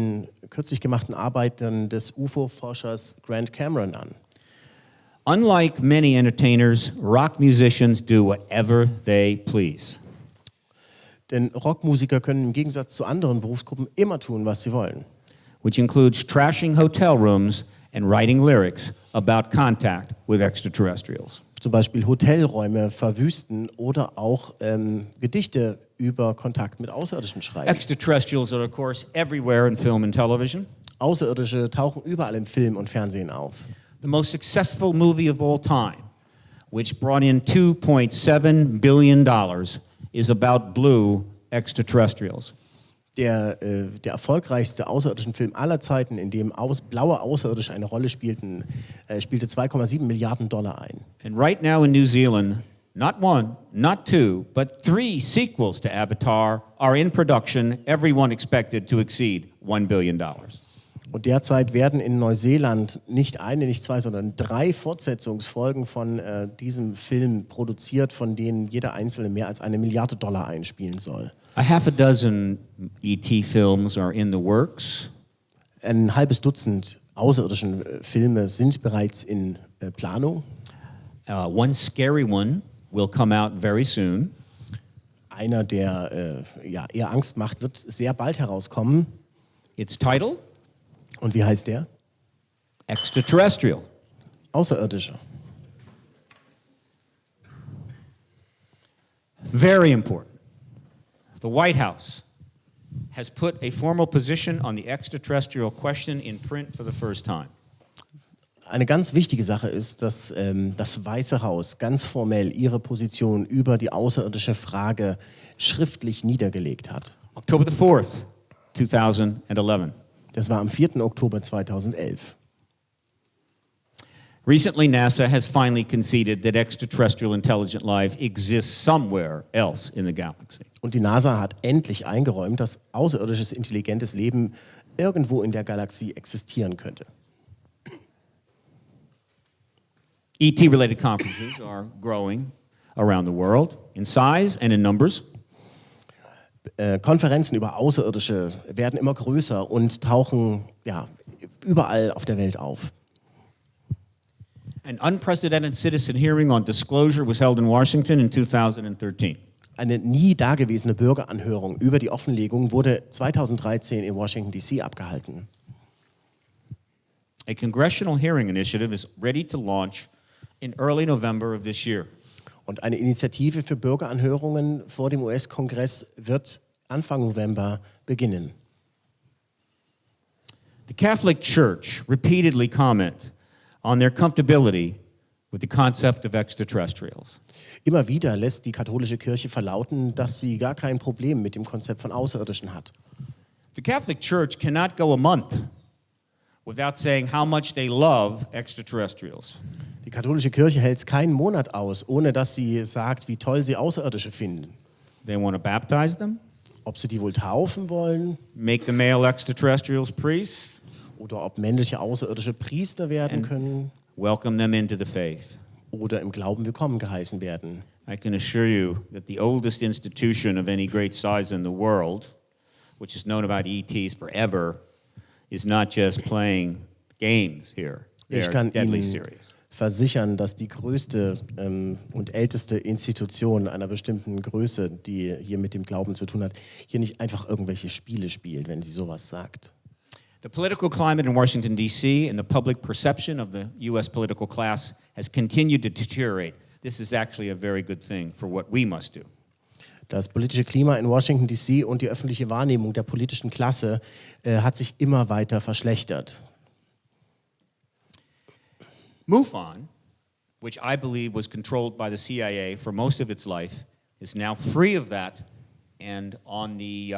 gemachten Arbeiten des UFO-Forschers Grant Cameron an. Unlike many entertainers, rock musicians do whatever they please. Denn Rockmusiker können im Gegensatz zu anderen Berufsgruppen immer tun, was sie wollen. Which includes trashing hotel rooms and writing lyrics about contact with extraterrestrials. Zum Beispiel Hotelräume verwüsten oder auch Gedichte über Kontakt mit Außerirdischen schreiben. Extraterrestrials are, of course, everywhere in film and television. Außerirdische tauchen überall im Film und Fernsehen auf. The most successful movie of all time, which brought in $2.7 billion, is about blue extraterrestrials. Der erfolgreichste außerirdischen Film aller Zeiten, in dem blaue Außerirdische eine Rolle spielten, spielte $2,7 Milliarden ein. And right now in New Zealand, not 1, not 2, but 3 sequels to Avatar are in production, every one expected to exceed $1 billion. Und derzeit werden in Neuseeland nicht eine, nicht 2, sondern 3 Fortsetzungsfolgen von diesem Film produziert, von denen jeder einzelne mehr als $1 Milliarde einspielen soll. A half a dozen ET films are in the works. Ein halbes Dutzend außerirdischen Filme sind bereits in Planung. One scary one will come out very soon. Einer, der eher Angst macht, wird sehr bald herauskommen. It's titled Und wie heißt der? Extraterrestrial. Außerirdische. Very important. The White House has put a formal position on the extraterrestrial question in print for the first time. Eine ganz wichtige Sache ist, dass das Weiße Haus ganz formell ihre Position über die außerirdische Frage schriftlich niedergelegt hat. October the 4th, 2011. Das war am 4. Oktober 2011. Recently, NASA has finally conceded that extraterrestrial intelligent life exists somewhere else in the galaxy. Und die NASA hat endlich eingeräumt, dass außerirdisches intelligentes Leben irgendwo in der Galaxie existieren könnte. ET-related conferences are growing around the world in size and in numbers. Konferenzen über Außerirdische werden immer größer und tauchen überall auf der Welt auf. An unprecedented citizen hearing on disclosure was held in Washington in 2013. Eine nie dagewesene Bürgeranhörung über die Offenlegung wurde 2013 in Washington, D.C. abgehalten. A congressional hearing initiative is ready to launch in early November of this year. Und eine Initiative für Bürgeranhörungen vor dem US-Kongress wird Anfang November beginnen. The Catholic Church repeatedly comment on their comfortability with the concept of extraterrestrials. Immer wieder lässt die katholische Kirche verlauten, dass sie gar kein Problem mit dem Konzept von Außerirdischen hat. The Catholic Church cannot go a month without saying how much they love extraterrestrials. Die katholische Kirche hält es keinen Monat aus, ohne dass sie sagt, wie toll sie Außerirdische finden. They want to baptize them, Ob sie die wohl taufen wollen make the male extraterrestrials priests, oder ob männliche Außerirdische Priester werden können welcome them into the faith. oder im Glauben willkommen geheißen werden. I can assure you that the oldest institution of any great size in the world, which has known about ETs forever, is not just playing games here. They Ich are kann deadly Ihnen serious. versichern, dass die größte und älteste Institution einer bestimmten Größe, die hier mit dem Glauben zu tun hat, hier nicht einfach irgendwelche Spiele spielt, wenn sie sowas sagt. The political climate in Washington, D.C. and the public perception of the U.S. political class has continued to deteriorate. This is actually a very good thing for what we must do. Das politische Klima in Washington, D.C. und die öffentliche Wahrnehmung der politischen Klasse hat sich immer weiter verschlechtert. MUFON, which I believe was controlled by the CIA for most of its life, is now free of that and on the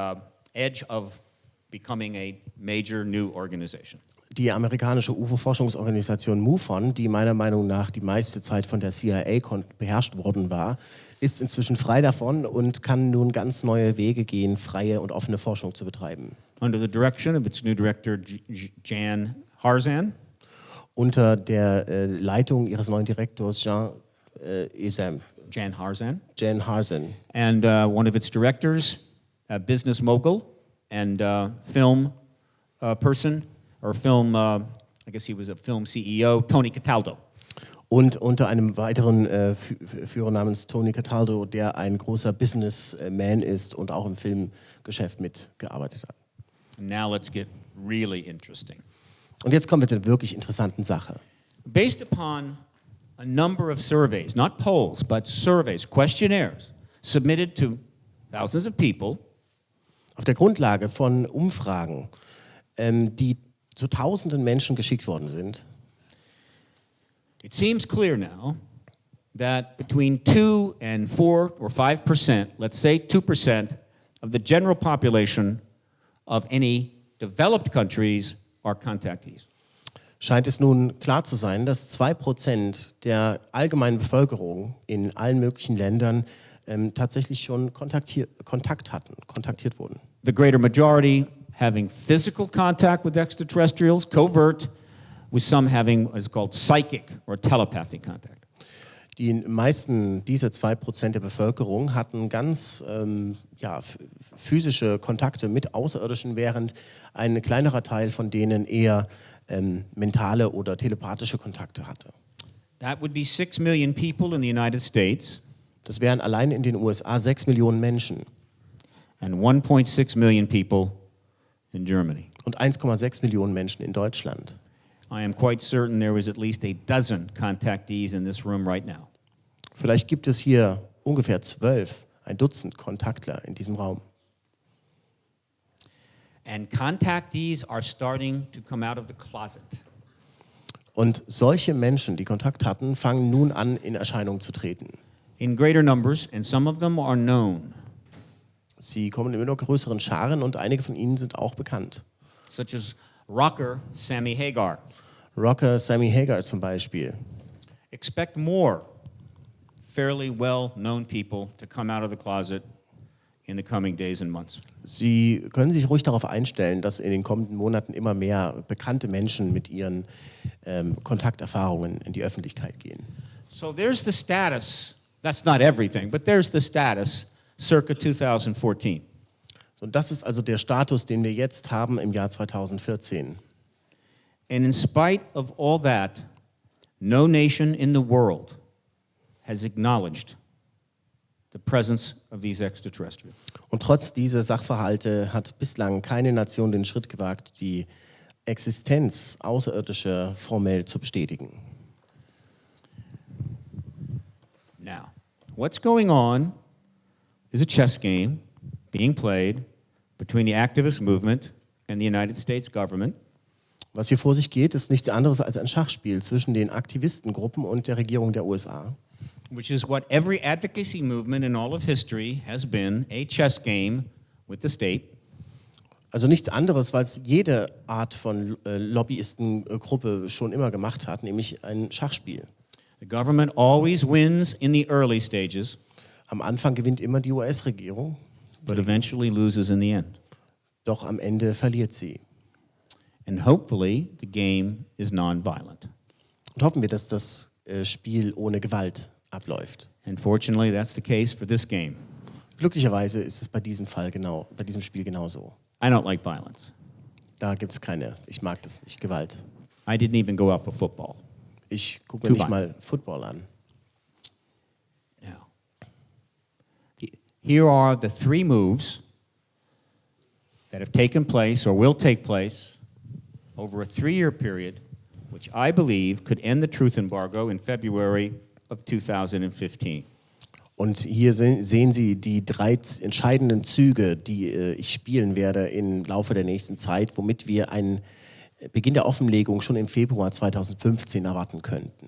edge of becoming a major new organization. Die amerikanische UFO-Forschungsorganisation MUFON, die meiner Meinung nach die meiste Zeit von der CIA beherrscht worden war, ist inzwischen frei davon und kann nun ganz neue Wege gehen, freie und offene Forschung zu betreiben. Under the direction of its new director, Jan Harzan, Unter der Leitung ihres neuen Direktors Jan Harzan, Jan Harzan. and one of its directors, a business mogul and film person, or film, I guess he was a film CEO, Tony Cataldo. Und unter einem weiteren Führer namens Tony Cataldo, der ein großer Businessman ist und auch im Filmgeschäft mitgearbeitet hat. And now let's get really interesting. Und jetzt kommen wir zur wirklich interessanten Sache. Based upon a number of surveys, not polls, but surveys, questionnaires, submitted to thousands of people, Auf der Grundlage von Umfragen, die zu tausenden Menschen geschickt worden sind, it seems clear now that between 2 and 4 or 5%, let's say 2% of the general population of any developed countries are contactees. scheint es nun klar zu sein, dass 2% der allgemeinen Bevölkerung in allen möglichen Ländern tatsächlich schon kontaktiert wurden. The greater majority having physical contact with extraterrestrials, covert, with some having what is called psychic or telepathic contact. Die meisten dieser 2% der Bevölkerung hatten ganz physische Kontakte mit Außerirdischen, während ein kleinerer Teil von denen eher mentale oder telepathische Kontakte hatte. That would be 6 million people in the United States Das wären allein in den USA 6 Millionen Menschen and 1.6 million people in Germany. und 1,6 Millionen Menschen in Deutschland. I am quite certain there was at least a dozen contactees in this room right now. Vielleicht gibt es hier ungefähr ein Dutzend Kontaktler in diesem Raum. And contactees are starting to come out of the closet. Und solche Menschen, die Kontakt hatten, fangen nun an, in Erscheinung zu treten. In greater numbers, and some of them are known, Sie kommen in immer noch größeren Scharen und einige von ihnen sind auch bekannt. such as rocker Sammy Hagar. Rocker Sammy Hagar zum Beispiel. Expect more fairly well-known people to come out of the closet in the coming days and months. Sie können sich ruhig darauf einstellen, dass in den kommenden Monaten immer mehr bekannte Menschen mit ihren Kontakterfahrungen in die Öffentlichkeit gehen. So there's the status. That's not everything, but there's the status circa 2014. Und das ist also der Status, den wir jetzt haben im Jahr 2014. And in spite of all that, no nation in the world has acknowledged the presence of these extraterrestrials. Und trotz dieser Sachverhalte hat bislang keine Nation den Schritt gewagt, die Existenz Außerirdischer formell zu bestätigen. Now, what's going on is a chess game being played between the activist movement and the United States government. Was hier vor sich geht, ist nichts anderes als ein Schachspiel zwischen den Aktivistengruppen und der Regierung der USA. Which is what every advocacy movement in all of history has been, a chess game with the state. Also nichts anderes, was jede Art von Lobbyistengruppe schon immer gemacht hat, nämlich ein Schachspiel. The government always wins in the early stages, Am Anfang gewinnt immer die US-Regierung, but eventually loses in the end. doch am Ende verliert sie. And hopefully the game is nonviolent. Und hoffen wir, dass das Spiel ohne Gewalt abläuft. And fortunately, that's the case for this game. Glücklicherweise ist es bei diesem Spiel genauso. I don't like violence. Da gibt es ich mag das nicht, Gewalt. I didn't even go out for football. Ich gucke mir nicht mal Football an. Now, here are the 3 moves that have taken place or will take place over a 3-year period, which I believe could end the truth embargo in February of 2015. Und hier sehen Sie die 3 entscheidenden Züge, die ich spielen werde im Laufe der nächsten Zeit, womit wir einen Beginn der Offenlegung schon im Februar 2015 erwarten könnten.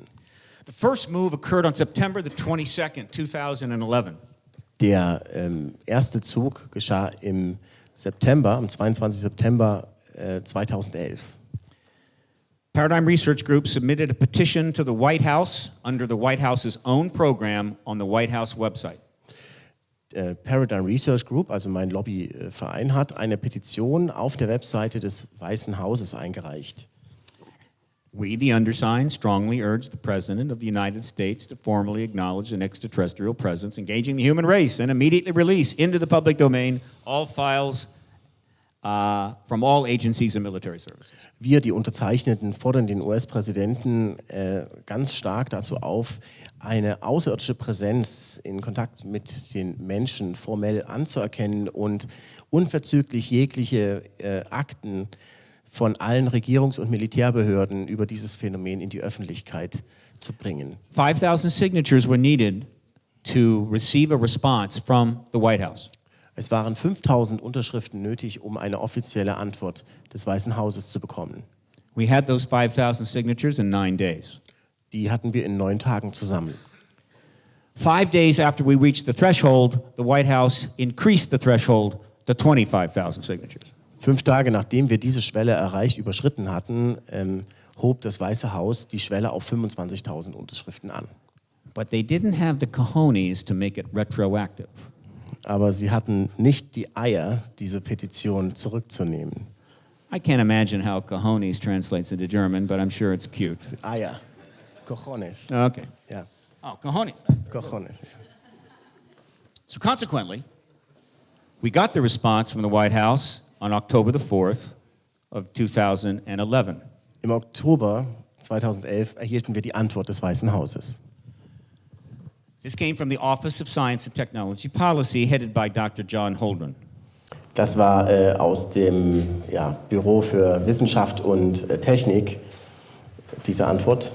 The first move occurred on September the 22nd, 2011. Der erste Zug geschah im September, am 22. September 2011. Paradigm Research Group submitted a petition to the White House under the White House's own program on the White House website. Paradigm Research Group, also mein Lobbyverein, hat eine Petition auf der Webseite des Weißen Hauses eingereicht. We, the undersigned, strongly urge the President of the United States to formally acknowledge an extraterrestrial presence engaging the human race and immediately release into the public domain all files from all agencies and military services. Wir, die Unterzeichneten, fordern den US-Präsidenten ganz stark dazu auf, eine außerirdische Präsenz in Kontakt mit den Menschen formell anzuerkennen und unverzüglich jegliche Akten von allen Regierungs- und Militärbehörden über dieses Phänomen in die Öffentlichkeit zu bringen. 5,000 signatures were needed to receive a response from the White House. Es waren 5000 Unterschriften nötig, um eine offizielle Antwort des Weißen Hauses zu bekommen. We had those 5,000 signatures in 9 days. Die hatten wir in 9 Tagen zusammen. 5 days after we reached the threshold, the White House increased the threshold to 25,000 signatures. 5 Tage nachdem wir diese Schwelle überschritten hatten, hob das Weiße Haus die Schwelle auf 25.000 Unterschriften an. But they didn't have the cojones to make it retroactive. Aber sie hatten nicht die Eier, diese Petition zurückzunehmen. I can't imagine how cojones translates into German, but I'm sure it's cute. Eier. Cojones. Okay. Ja. Oh, cojones. Cojones. So consequently, we got the response from the White House on October the 4th of 2011. Im Oktober 2011 erhielten wir die Antwort des Weißen Hauses. This came from the Office of Science and Technology Policy, headed by Dr. John Holdren. Das war aus dem Büro für Wissenschaft und Technik, diese Antwort.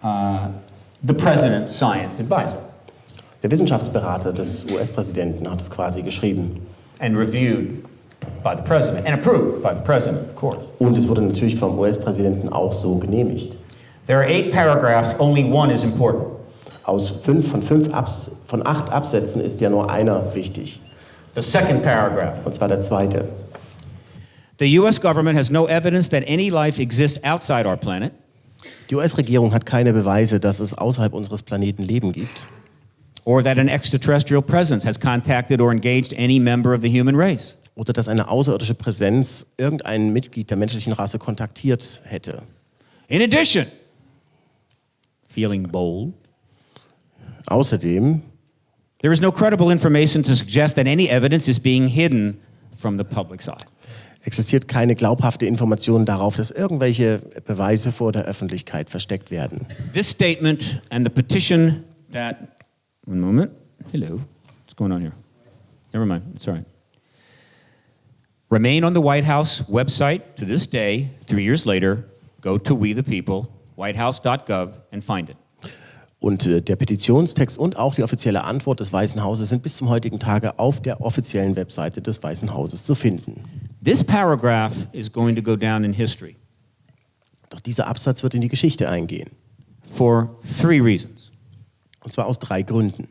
Ja. The President's Science Advisor. Der Wissenschaftsberater des US-Präsidenten hat es quasi geschrieben. And reviewed by the President and approved by the President, of course. Und es wurde natürlich vom US-Präsidenten auch so genehmigt. There are 8 paragraphs, only one is important. Von 8 Absätzen ist ja nur einer wichtig. The second paragraph. Und zwar der zweite. The US government has no evidence that any life exists outside our planet. Die US-Regierung hat keine Beweise, dass es außerhalb unseres Planeten Leben gibt. Or that an extraterrestrial presence has contacted or engaged any member of the human race. Oder dass eine außerirdische Präsenz irgendein Mitglied der menschlichen Rasse kontaktiert hätte. In addition, feeling bold, außerdem, there is no credible information to suggest that any evidence is being hidden from the public's eye. Existiert keine glaubhafte Information darauf, dass irgendwelche Beweise vor der Öffentlichkeit versteckt werden. This statement and the petition that, one moment, hello, what's going on here? Never mind, it's all right. Remain on the White House website to this day. 3 years later, go to We the People, whitehouse.gov and find it. Und der Petitionstext und auch die offizielle Antwort des Weißen Hauses sind bis zum heutigen Tage auf der offiziellen Webseite des Weißen Hauses zu finden. This paragraph is going to go down in history Doch dieser Absatz wird in die Geschichte eingehen. for 3 reasons. Und zwar aus 3 Gründen.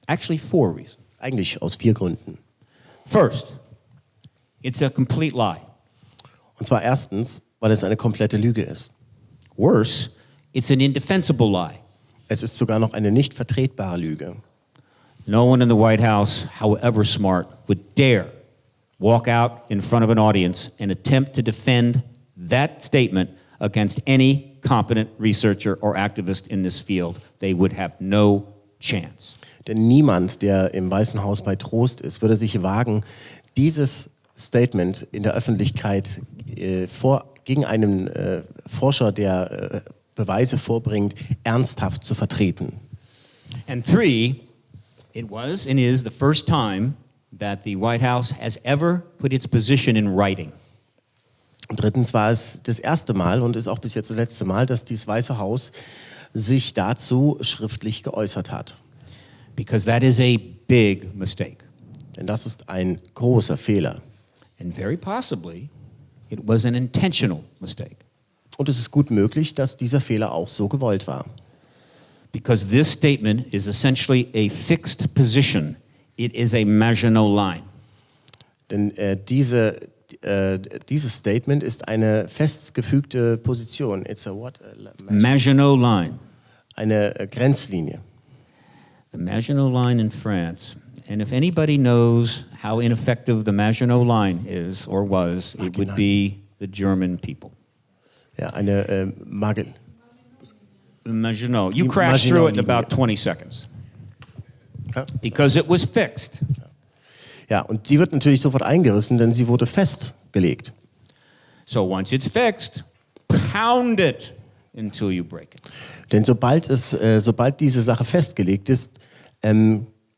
Actually, 4 reasons. Eigentlich aus 4 Gründen. First, it's a complete lie. Und zwar erstens, weil es eine komplette Lüge ist. Worse, it's an indefensible lie. Es ist sogar noch eine nicht vertretbare Lüge. No one in the White House, however smart, would dare walk out in front of an audience and attempt to defend that statement against any competent researcher or activist in this field. They would have no chance. Denn niemand, der im Weißen Haus bei Trost ist, würde sich wagen, dieses Statement in der Öffentlichkeit gegen einen Forscher, der Beweise vorbringt, ernsthaft zu vertreten. And 3, it was and is the first time that the White House has ever put its position in writing. Und drittens war es das erste Mal und ist auch bis jetzt das letzte Mal, dass dieses Weiße Haus sich dazu schriftlich geäußert hat. Because that is a big mistake. Denn das ist ein großer Fehler. And very possibly, it was an intentional mistake. Und es ist gut möglich, dass dieser Fehler auch so gewollt war. Because this statement is essentially a fixed position. It is a Maginot Line. Denn dieses Statement ist eine festgefügte Position. It's a what? Maginot Line. Eine Grenzlinie. The Maginot Line in France. And if anybody knows how ineffective the Maginot Line is or was, it would be the German people. Ja, eine Maginot. You crashed through it in about 20 seconds. Because it was fixed. Ja, und die wird natürlich sofort eingerissen, denn sie wurde festgelegt. So once it's fixed, pound it until you break it. Denn sobald diese Sache festgelegt ist,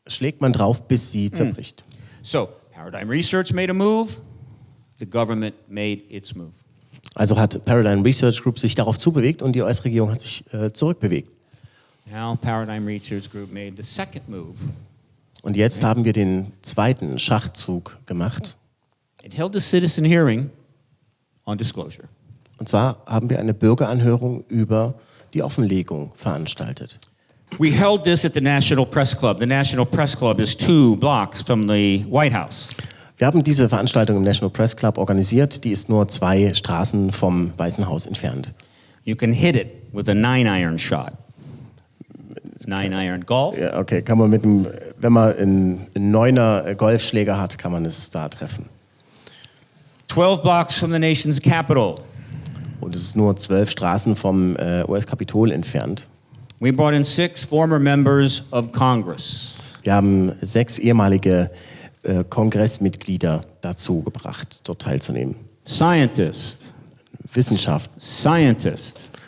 schlägt man drauf, bis sie zerbricht. So Paradigm Research made a move. The government made its move. Also hat Paradigm Research Group sich darauf zubewegt und die US-Regierung hat sich zurückbewegt. Now Paradigm Research Group made the second move. Und jetzt haben wir den zweiten Schachzug gemacht. It held a citizen hearing on disclosure. Und zwar haben wir eine Bürgeranhörung über die Offenlegung veranstaltet. We held this at the National Press Club. The National Press Club is 2 blocks from the White House. Wir haben diese Veranstaltung im National Press Club organisiert. Die ist nur 2 Straßen vom Weißen Haus entfernt. You can hit it with a 9-iron shot. 9-iron golf. Ja, okay, kann man wenn man einen 9er Golfschläger hat, kann man es da treffen. 12 blocks from the nation's capital. Und es ist nur 12 Straßen vom US-Kapitol entfernt. We brought in 6 former members of Congress. Wir haben 6 ehemalige Kongressmitglieder dazu gebracht, dort teilzunehmen. Scientist.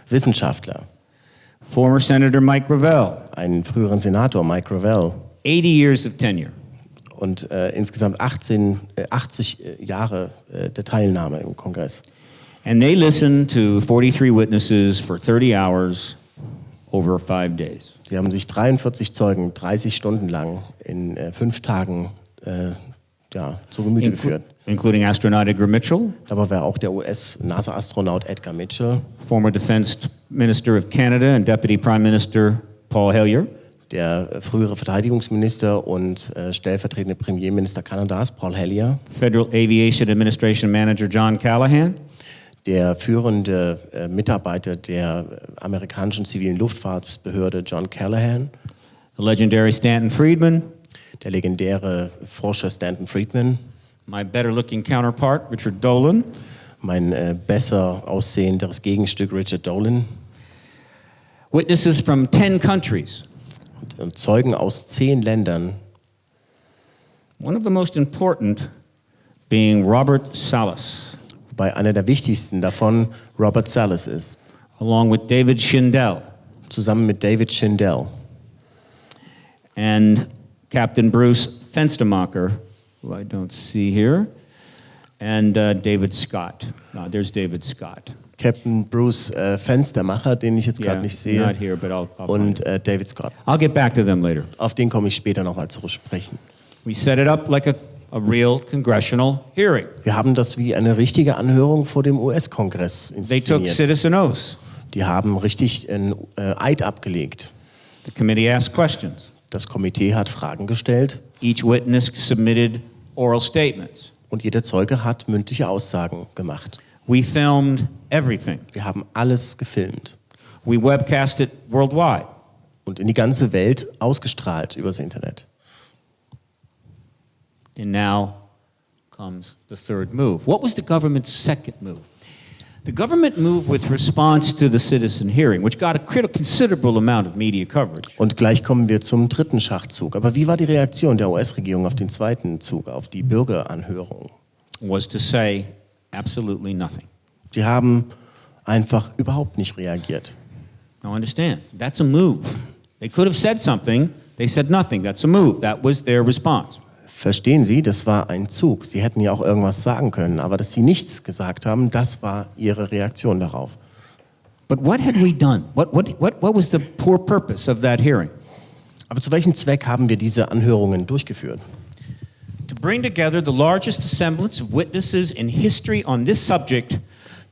Wissenschaftler. Former Senator Mike Gravel. Einen früheren Senator, Mike Gravel. 80 years of tenure. Und insgesamt 80 Jahre der Teilnahme im Kongress. And they listened to 43 witnesses for 30 hours over 5 days. Die haben sich 43 Zeugen 30 Stunden lang in 5 Tagen zu Gemüte geführt. Including astronaut Edgar Mitchell. Dabei war auch der US-NASA-Astronaut Edgar Mitchell. Former Defense Minister of Canada and Deputy Prime Minister Paul Hellyer. Der frühere Verteidigungsminister und stellvertretende Premierminister Kanadas, Paul Hellyer. Federal Aviation Administration Manager John Callahan. Der führende Mitarbeiter der amerikanischen zivilen Luftfahrtbehörde John Callahan. The legendary Stanton Friedman. Der legendäre Forscher Stanton Friedman. My better-looking counterpart, Richard Dolan. Mein besser aussehenderes Gegenstück, Richard Dolan. Witnesses from 10 countries. Und Zeugen aus 10 Ländern. One of the most important being Robert Salas, wobei einer der wichtigsten davon Robert Salas ist, along with David Schindel zusammen mit David Schindel and Captain Bruce Fenstermacher, who I don't see here, and David Scott. No, there's David Scott. Captain Bruce Fenstermacher, den ich jetzt gerade nicht sehe, not here, but I'll und David Scott. I'll get back to them later. Auf den komme ich später nochmal zu sprechen. We set it up like a real congressional hearing. Wir haben das wie eine richtige Anhörung vor dem US-Kongress They took inszeniert. citizen oaths. Die haben richtig einen Eid abgelegt. The committee asked questions. Das Komitee hat Fragen gestellt Each witness submitted oral statements. und jeder Zeuge hat mündliche Aussagen gemacht. We filmed everything. Wir haben alles gefilmt We webcast it worldwide. und in die ganze Welt ausgestrahlt übers Internet. And now comes the third move. What was the government's second move? The government moved with response to the citizen hearing, which got a considerable amount of media coverage. Und gleich kommen wir zum dritten Schachzug. Aber wie war die Reaktion der US-Regierung auf den zweiten Zug, auf die Bürgeranhörung? Was to say absolutely nothing. Die haben einfach überhaupt nicht reagiert. Now understand, that's a move. They could have said something, they said nothing. That's a move. That was their response. Verstehen Sie, das war ein Zug. Sie hätten ja auch irgendwas sagen können, aber dass Sie nichts gesagt haben, das war Ihre Reaktion darauf. But what had we done? What was the poor purpose of that hearing? Aber zu welchem Zweck haben wir diese Anhörungen durchgeführt? To bring together the largest assemblage of witnesses in history on this subject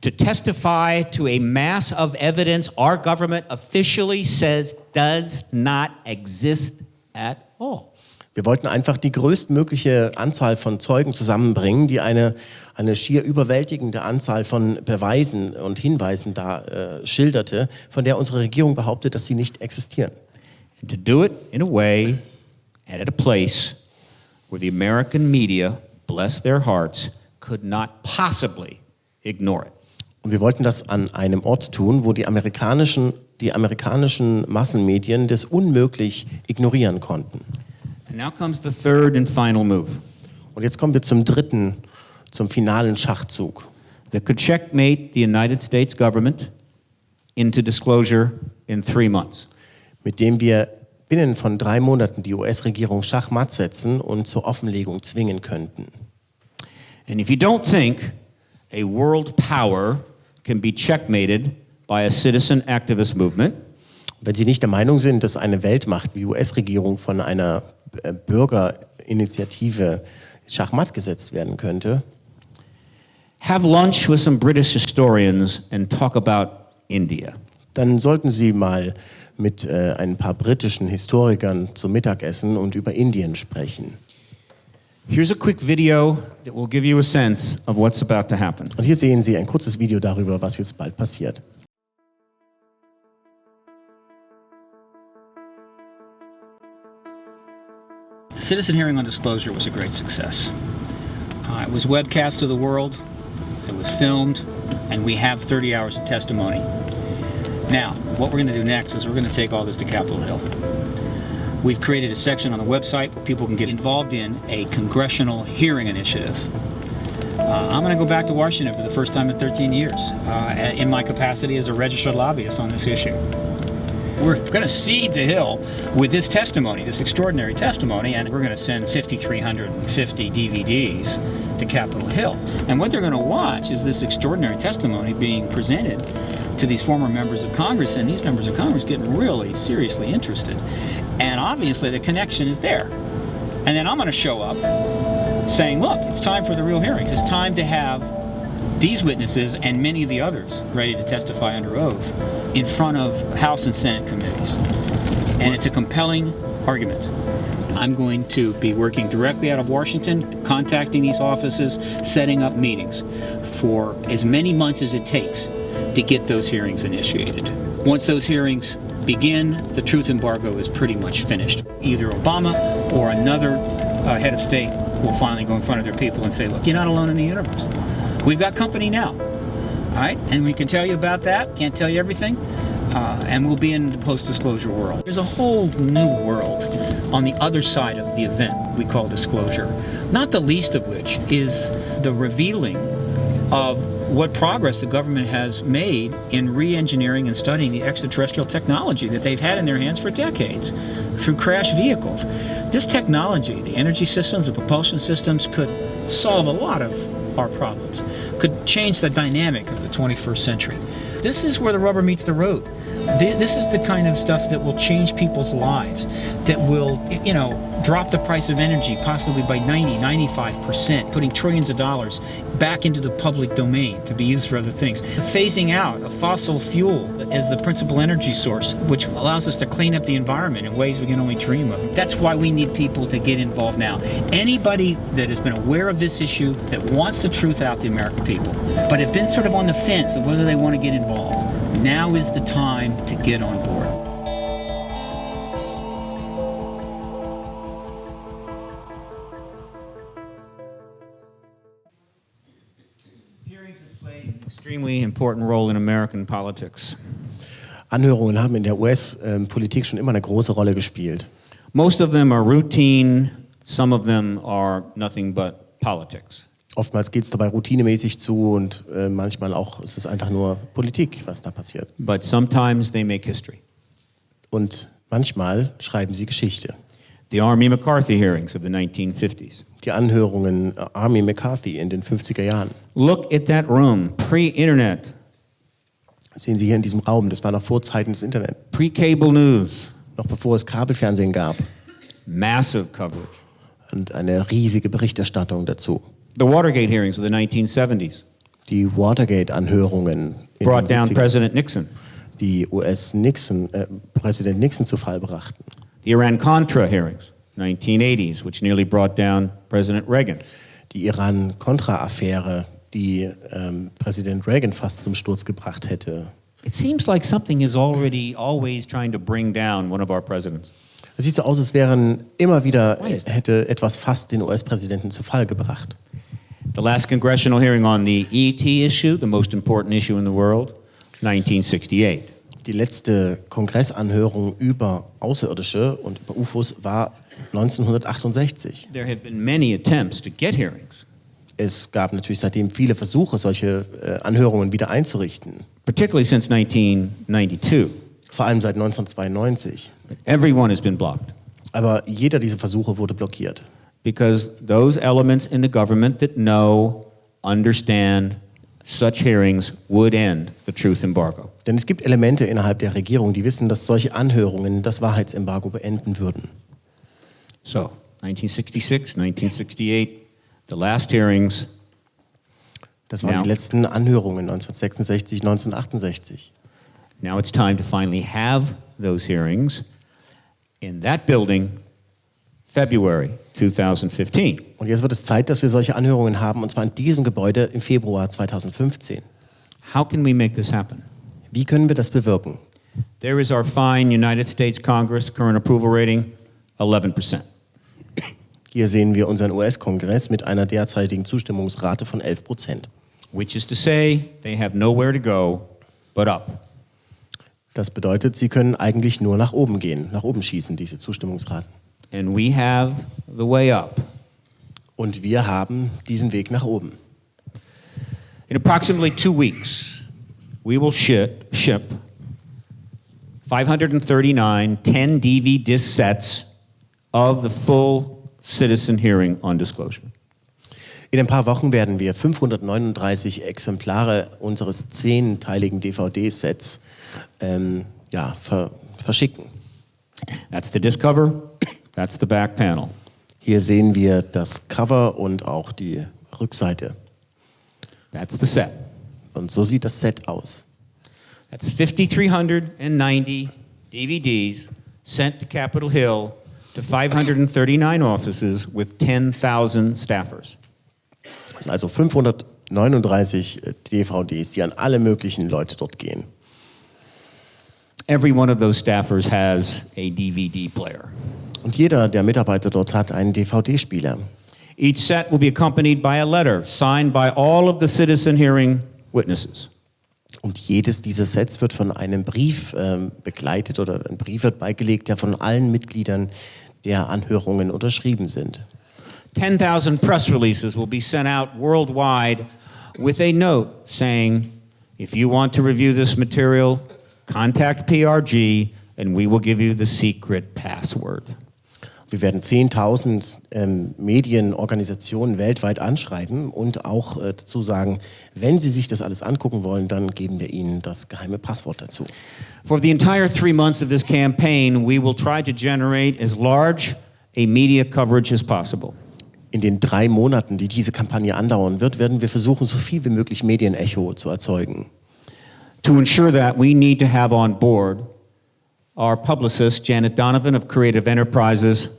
to testify to a mass of evidence our government officially says does not exist at all. Wir wollten einfach die größtmögliche Anzahl von Zeugen zusammenbringen, die eine schier überwältigende Anzahl von Beweisen und Hinweisen da schilderte, von der unsere Regierung behauptet, dass sie nicht existieren. And to do it in a way and at a place where the American media, bless their hearts, could not possibly ignore it. Und wir wollten das an einem Ort tun, wo die amerikanischen Massenmedien das unmöglich ignorieren konnten. And now comes the third and final move. Und jetzt kommen wir zum finalen Schachzug. That could checkmate the United States government into disclosure in 3 months. Mit dem wir binnen von 3 Monaten die US-Regierung schachmatt setzen und zur Offenlegung zwingen könnten. And if you don't think a world power can be checkmated by a citizen activist movement, Wenn Sie nicht der Meinung sind, dass eine Weltmacht wie die US-Regierung von einer Bürgerinitiative schachmatt gesetzt werden könnte, have lunch with some British historians and talk about India. dann sollten Sie mal mit ein paar britischen Historikern zum Mittagessen und über Indien sprechen. Here's a quick video that will give you a sense of what's about to happen. Und hier sehen Sie ein kurzes Video darüber, was jetzt bald passiert. The citizen hearing on disclosure was a great success. It was webcast to the world, it was filmed, and we have 30 hours of testimony. Now, what we're going to do next is we're going to take all this to Capitol Hill. We've created a section on the website where people can get involved in a congressional hearing initiative. I'm going to go back to Washington for the first time in 13 years in my capacity as a registered lobbyist on this issue. We're going to seed the Hill with this testimony, this extraordinary testimony, and we're going to send 5,350 DVDs to Capitol Hill. And what they're going to watch is this extraordinary testimony being presented to these former members of Congress, and these members of Congress getting really seriously interested. And obviously the connection is there. And then I'm going to show up saying, look, it's time for the real hearings. It's time to have these witnesses and many of the others ready to testify under oath in front of House and Senate committees. And it's a compelling argument. I'm going to be working directly out of Washington, contacting these offices, setting up meetings for as many months as it takes to get those hearings initiated. Once those hearings begin, the truth embargo is pretty much finished. Either Obama or another head of state will finally go in front of their people and say, look, you're not alone in the universe. We've got company now, all right? And we can tell you about that, can't tell you everything, and we'll be in the post-disclosure world. There's a whole new world on the other side of the event we call disclosure, not the least of which is the revealing of what progress the government has made in re-engineering and studying the extraterrestrial technology that they've had in their hands for decades through crash vehicles. This technology, the energy systems, the propulsion systems, could solve a lot of our problems, could change the dynamic of the 21st century. This is where the rubber meets the road. This is the kind of stuff that will change people's lives, that will, drop the price of energy possibly by 95%, putting trillions of dollars back into the public domain to be used for other things. Phasing out of fossil fuel as the principal energy source, which allows us to clean up the environment in ways we can only dream of. That's why we need people to get involved now. Anybody that has been aware of this issue, that wants the truth out to the American people, but have been sort of on the fence of whether they want to get involved, now is the time to get on board. Hearings have played an extremely important role in American politics. Anhörungen haben in der US-Politik schon immer eine große Rolle gespielt. Most of them are routine, some of them are nothing but politics. Oftmals geht es dabei routinemäßig zu und manchmal auch ist es einfach nur Politik, was da passiert. But sometimes they make history. Und manchmal schreiben sie Geschichte. The Army McCarthy hearings of the 1950s. Die Anhörungen Army McCarthy in den 50er Jahren. Look at that room, pre-internet, Sehen Sie hier in diesem Raum, das war noch vor Zeiten des Internet, pre-cable news, noch bevor es Kabelfernsehen gab massive coverage. und eine riesige Berichterstattung dazu. The Watergate hearings of the 1970s Die Watergate-Anhörungen in brought den down 70ern, President Nixon. die Präsident Nixon zu Fall brachten. The Iran-Contra hearings, 1980s, which nearly brought down President Reagan. Die Iran-Contra-Affäre, die Präsident Reagan fast zum Sturz gebracht hätte. It seems like something is always trying to bring down one of our presidents. Es sieht so aus, als wären immer wieder, Why is that? hätte etwas fast den US-Präsidenten zu Fall gebracht. The last congressional hearing on the ET issue, the most important issue in the world, 1968. Die letzte Kongressanhörung über Außerirdische und über UFOs war 1968. There have been many attempts to get hearings, Es gab natürlich seitdem viele Versuche, solche Anhörungen wieder einzurichten. particularly since 1992. Vor allem seit 1992. But everyone has been blocked Aber jeder dieser Versuche wurde blockiert. because those elements in the government that know, understand such hearings would end the truth embargo. Denn es gibt Elemente innerhalb der Regierung, die wissen, dass solche Anhörungen das Wahrheitsembargo beenden würden. So, 1966, 1968, the last hearings. Das waren Ja. die letzten Anhörungen 1966, 1968. Now it's time to finally have those hearings in that building, February 2015. Und jetzt wird es Zeit, dass wir solche Anhörungen haben, und zwar in diesem Gebäude im Februar 2015. How can we make this happen? Wie können wir das bewirken? There is our fine United States Congress current approval rating, 11%. Hier sehen wir unseren US-Kongress mit einer derzeitigen Zustimmungsrate von 11%. Which is to say, they have nowhere to go but up. Das bedeutet, sie können eigentlich nur nach oben gehen, nach oben schießen, diese Zustimmungsraten. And we have the way up. Und wir haben diesen Weg nach oben. In approximately 2 weeks, we will ship 539 10 DVD sets of the full citizen hearing on disclosure. In ein paar Wochen werden wir 539 Exemplare unseres 10-teiligen DVD-Sets verschicken. That's the disc cover, that's the back panel. Hier sehen wir das Cover und auch die Rückseite. That's the set. Und so sieht das Set aus. That's 5,390 DVDs sent to Capitol Hill to 539 offices with 10,000 staffers. Das sind also 539 DVDs, die an alle möglichen Leute dort gehen. Every one of those staffers has a DVD player. Und jeder der Mitarbeiter dort hat einen DVD-Spieler. Each set will be accompanied by a letter signed by all of the citizen hearing witnesses. Und jedes dieser Sets wird von einem Brief begleitet, oder ein Brief wird beigelegt, der von allen Mitgliedern der Anhörungen unterschrieben sind. 10,000 press releases will be sent out worldwide with a note saying, if you want to review this material, contact PRG and we will give you the secret password. Wir werden 10.000 Medienorganisationen weltweit anschreiben und auch dazu sagen, wenn Sie sich das alles angucken wollen, dann geben wir Ihnen das geheime Passwort dazu. For the entire 3 months of this campaign, we will try to generate as large a media coverage as possible. In den 3 Monaten, die diese Kampagne andauern wird, werden wir versuchen, so viel wie möglich Medienecho zu erzeugen. To ensure that, we need to have on board our publicist, Janet Donovan of Creative Enterprises.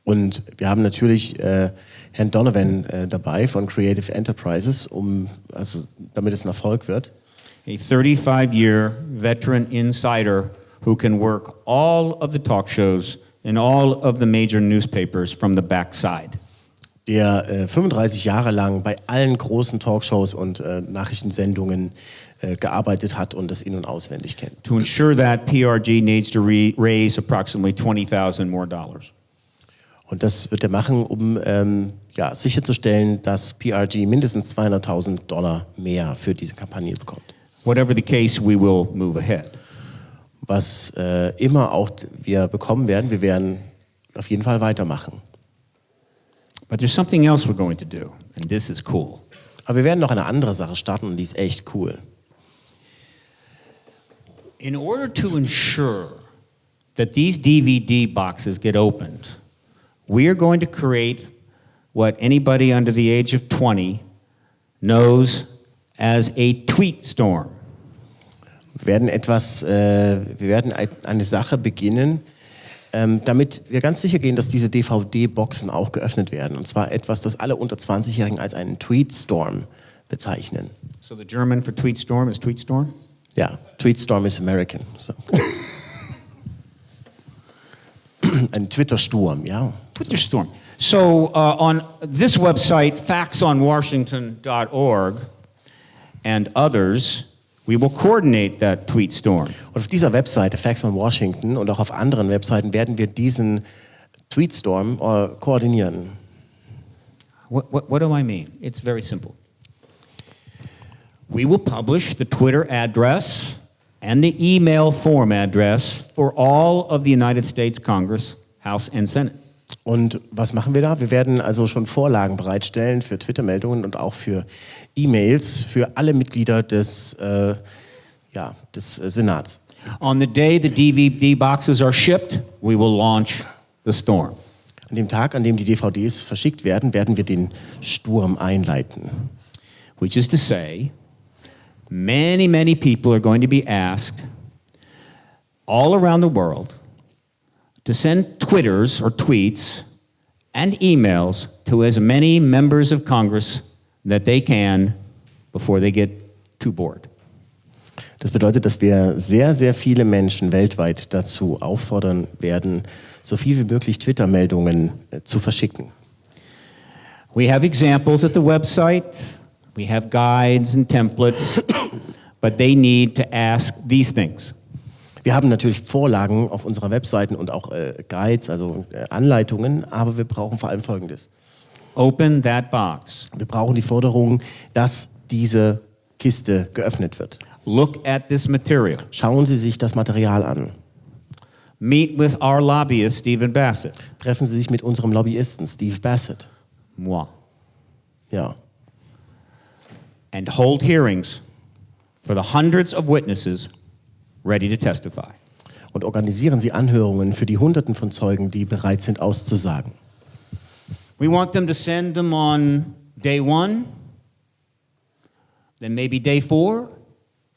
Und wir haben natürlich Herrn Donovan dabei von Creative Enterprises, damit es ein Erfolg wird. A 35-year veteran insider who can work all of the talk shows in all of the major newspapers from the backside. Der 35 Jahre lang bei allen großen Talkshows und Nachrichtensendungen gearbeitet hat und das in- und auswendig kennt. To ensure that, PRG needs to raise approximately $20,000 more dollars. Und das wird er machen, um sicherzustellen, dass PRG mindestens $200.000 mehr für diese Kampagne bekommt. Whatever the case, we will move ahead. Was immer auch wir bekommen werden, wir werden auf jeden Fall weitermachen. But there's something else we're going to do, and this is cool. Aber wir werden noch eine andere Sache starten und die ist echt cool. In order to ensure that these DVD boxes get opened, we are going to create what anybody under the age of 20 knows as a tweet storm. Wir werden eine Sache beginnen, damit wir ganz sicher gehen, dass diese DVD-Boxen auch geöffnet werden. Und zwar etwas, das alle unter 20-Jährigen als einen Tweetstorm bezeichnen. So the German for tweet storm is tweet storm? Ja, Tweetstorm is American. So. Ein Twitter-Sturm, ja. Twitter storm. So on this website, factsonwashington.org and others, we will coordinate that tweet storm. Und auf dieser Webseite, Facts on Washington, und auch auf anderen Webseiten werden wir diesen Tweetstorm koordinieren. What do I mean? It's very simple. We will publish the Twitter address and the email form address for all of the United States Congress, House and Senate. Und was machen wir da? Wir werden also schon Vorlagen bereitstellen für Twitter-Meldungen und auch für E-Mails für alle Mitglieder des Senats. On the day the DVD boxes are shipped, we will launch the storm. An dem Tag, an dem die DVDs verschickt werden, werden wir den Sturm einleiten. Which is to say, many, many people are going to be asked all around the world to send Twitters or tweets and emails to as many members of Congress that they can before they get too bored. Das bedeutet, dass wir sehr, sehr viele Menschen weltweit dazu auffordern werden, so viel wie möglich Twitter-Meldungen zu verschicken. We have examples at the website. We have guides and templates, but they need to ask these things. Wir haben natürlich Vorlagen auf unserer Webseite und auch Guides, also Anleitungen, aber wir brauchen vor allem Folgendes. Open that box. Wir brauchen die Forderung, dass diese Kiste geöffnet wird. Look at this material. Schauen Sie sich das Material an. Meet with our lobbyist, Stephen Bassett. Treffen Sie sich mit unserem Lobbyisten, Steve Bassett. Moi. Ja. And hold hearings for the hundreds of witnesses ready to testify. Und organisieren Sie Anhörungen für die Hunderten von Zeugen, die bereit sind auszusagen. We want them to send them on day 1, then maybe day 4,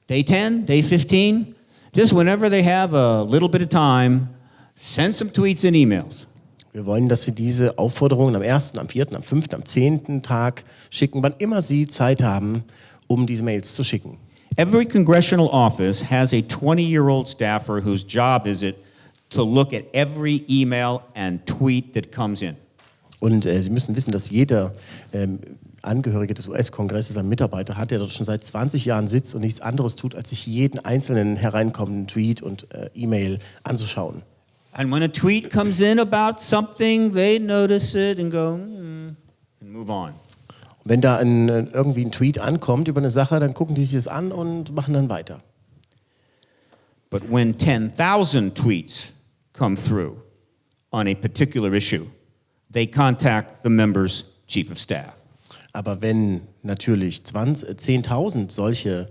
day 10, day 15. Just whenever they have a little bit of time, send some tweets and emails. Wir wollen, dass Sie diese Aufforderungen am 1., am 4., am 5., am 10. Tag schicken, wann immer Sie Zeit haben, um diese Mails zu schicken. Every congressional office has a 20-year-old staffer whose job is it to look at every email and tweet that comes in. Und Sie müssen wissen, dass jeder Angehörige des US-Kongresses einen Mitarbeiter hat, der dort schon seit 20 Jahren sitzt und nichts anderes tut, als sich jeden einzelnen hereinkommenden Tweet und E-Mail anzuschauen. And when a tweet comes in about something, they notice it and go, and move on. Wenn da irgendwie ein Tweet ankommt über eine Sache, dann gucken die sich das an und machen dann weiter. But when 10,000 tweets come through on a particular issue, they contact the member's chief of staff. Aber wenn natürlich 10.000 solche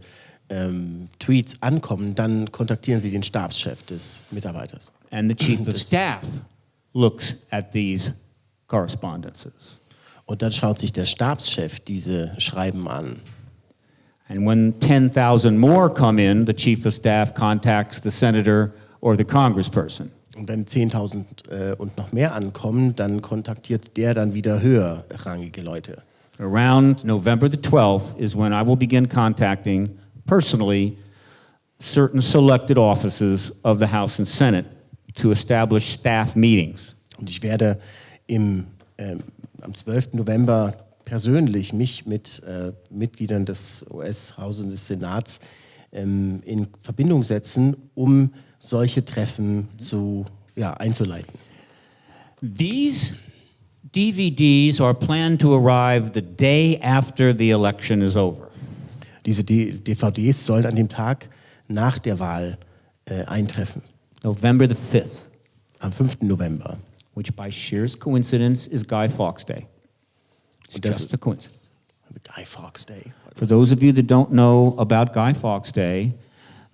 Tweets ankommen, dann kontaktieren sie den Stabschef des Mitarbeiters. And the chief of staff looks at these correspondences. Und dann schaut sich der Stabschef diese Schreiben an. And when 10,000 more come in, the chief of staff contacts the senator or the congressperson. Und wenn 10.000 und noch mehr ankommen, dann kontaktiert der dann wieder höherrangige Leute. Around November the 12th is when I will begin contacting personally certain selected offices of the House and Senate to establish staff meetings. Und ich werde am 12. November persönlich mich mit Mitgliedern des US-Hauses und des Senats in Verbindung setzen, um solche Treffen einzuleiten. These DVDs are planned to arrive the day after the election is over. Diese DVDs sollen an dem Tag nach der Wahl eintreffen. November the 5th. Am 5. November. Which by sheer coincidence is Guy Fawkes Day. It's just a coincidence. Guy Fawkes Day. For those of you that don't know about Guy Fawkes Day,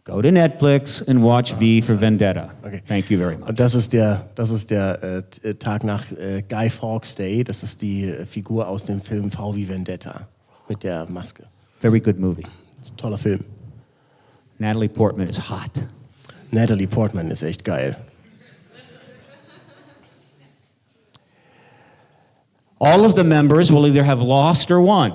go to Netflix and watch V for Vendetta. Okay. Thank you very much. Und das ist der Tag nach Guy Fawkes Day. Das ist die Figur aus dem Film V wie Vendetta mit der Maske. Very good movie. Das ist ein toller Film. Natalie Portman is hot. Natalie Portman ist echt geil. All of the members will either have lost or won.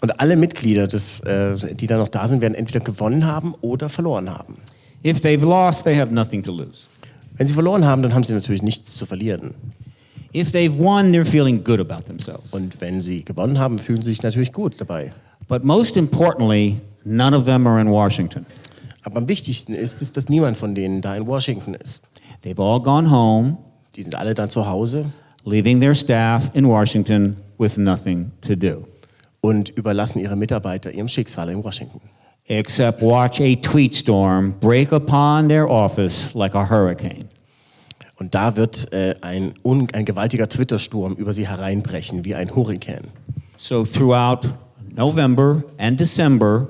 Und alle Mitglieder, die da noch da sind, werden entweder gewonnen haben oder verloren haben. If they've lost, they have nothing to lose. Wenn sie verloren haben, dann haben sie natürlich nichts zu verlieren. If they've won, they're feeling good about themselves. Und wenn sie gewonnen haben, fühlen sie sich natürlich gut dabei. But most importantly, none of them are in Washington. Aber am wichtigsten ist es, dass niemand von denen da in Washington ist. They've all gone home, Die sind alle dann zu Hause leaving their staff in Washington with nothing to do. und überlassen ihre Mitarbeiter ihrem Schicksal in Washington. Except watch a tweet storm break upon their office like a hurricane. Und da wird ein gewaltiger Twitter-Sturm über sie hereinbrechen, wie ein Hurrikan. So throughout November and December,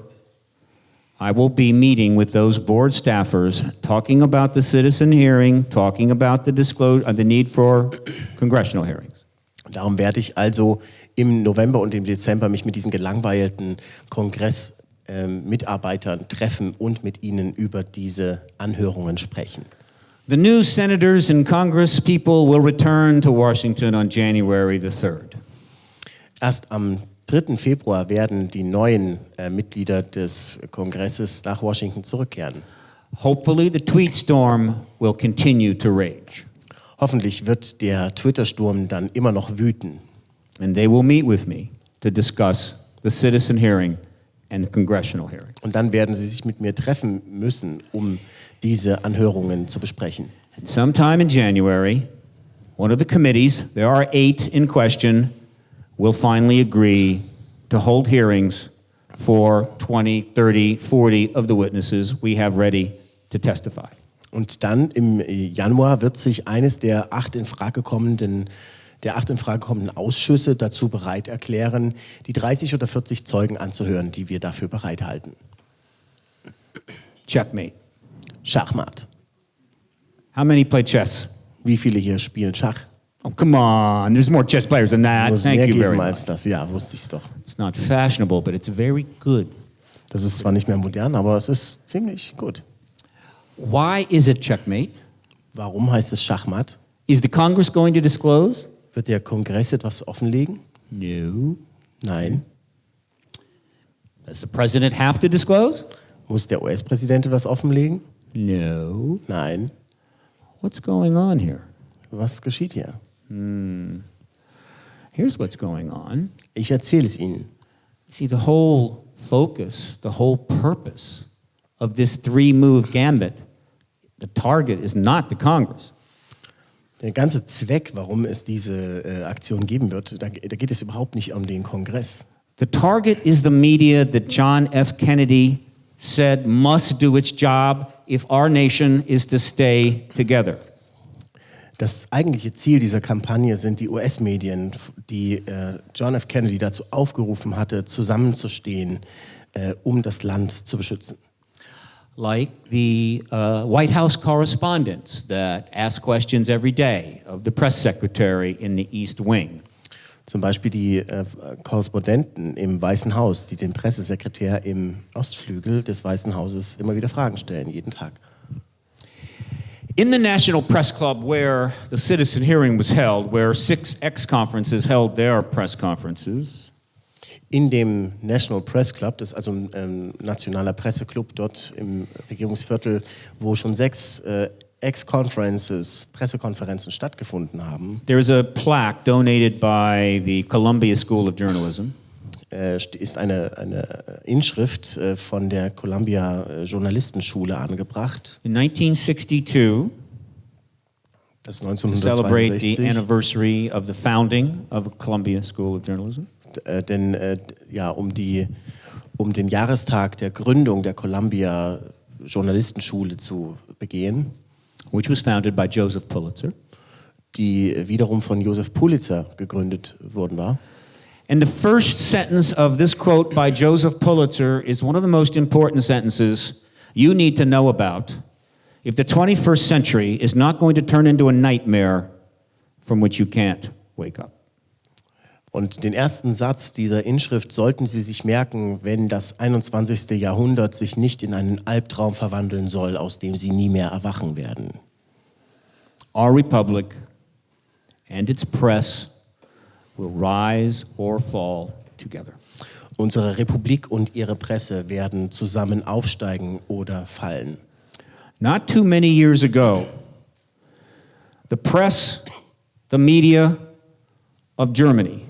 I will be meeting with those board staffers, talking about the citizen hearing, talking about the need for congressional hearings. Darum werde ich also im November und im Dezember mich mit diesen gelangweilten Kongressmitarbeitern treffen und mit ihnen über diese Anhörungen sprechen. The new senators and Congress people will return to Washington on January the 3rd. Erst am 3. Februar werden die neuen Mitglieder des Kongresses nach Washington zurückkehren. Hopefully the tweet storm will continue to rage. Hoffentlich wird der Twitter-Sturm dann immer noch wüten. And they will meet with me to discuss the citizen hearing and the congressional hearing. Und dann werden sie sich mit mir treffen müssen, um diese Anhörungen zu besprechen. And sometime in January, one of the committees, there are 8 in question, will finally agree to hold hearings for 20, 30, 40 of the witnesses we have ready to testify. Und dann im Januar wird sich eines der 8 in Frage kommenden Ausschüsse dazu bereit erklären, die 30 oder 40 Zeugen anzuhören, die wir dafür bereithalten. Checkmate. Schachmatt. How many play chess? Wie viele hier spielen Schach? Oh, come on. There's more chess players than that. Muss Thank mehr you very geben much. als das. Ja, wusste ich's doch. It's not fashionable, but it's very good. Das ist zwar nicht mehr modern, aber es ist ziemlich gut. Why is it checkmate? Warum heißt es Schachmatt? Is the Congress going to disclose? Wird der Kongress etwas offenlegen? No. Nein. Does the president have to disclose? Muss der US-Präsident etwas offenlegen? No. Nein. What's going on here? Was geschieht hier? Here's what's going on. Ich erzähle es Ihnen. See, the whole focus, the whole purpose of this 3-move gambit The target is not the Congress. Der ganze Zweck, warum es diese Aktion geben wird, da geht es überhaupt nicht um den Kongress. The target is the media that John F. Kennedy said must do its job if our nation is to stay together. Das eigentliche Ziel dieser Kampagne sind die US-Medien, die John F. Kennedy dazu aufgerufen hatte, zusammenzustehen, um das Land zu beschützen. Like the White House correspondents that ask questions every day of the press secretary in the East Wing. Zum Beispiel die Korrespondenten im Weißen Haus, die den Pressesekretär im Ostflügel des Weißen Hauses immer wieder Fragen stellen, jeden Tag. In the National Press Club, where the citizen hearing was held, where 6 ex-conferences held their press conferences, in dem National Press Club, das ist also ein nationaler Presseclub dort im Regierungsviertel, wo schon 6 Pressekonferenzen stattgefunden haben. There's a plaque donated by the Columbia School of Journalism. Ist eine Inschrift von der Columbia Journalistenschule angebracht. In 1962, das to celebrate the 1962. anniversary of the founding of the Columbia School of Journalism. Um den Jahrestag der Gründung der Columbia Journalistenschule zu begehen, Which was founded by Joseph Pulitzer. Die wiederum von Joseph Pulitzer gegründet worden war. And the first sentence of this quote by Joseph Pulitzer is one of the most important sentences you need to know about if the 21st century is not going to turn into a nightmare from which you can't wake up. Und den ersten Satz dieser Inschrift sollten Sie sich merken, wenn das 21. Jahrhundert sich nicht in einen Albtraum verwandeln soll, aus dem Sie nie mehr erwachen werden. Our republic and its press will rise or fall together. Unsere Republik und ihre Presse werden zusammen aufsteigen oder fallen. Not too many years ago, the press, the media of Germany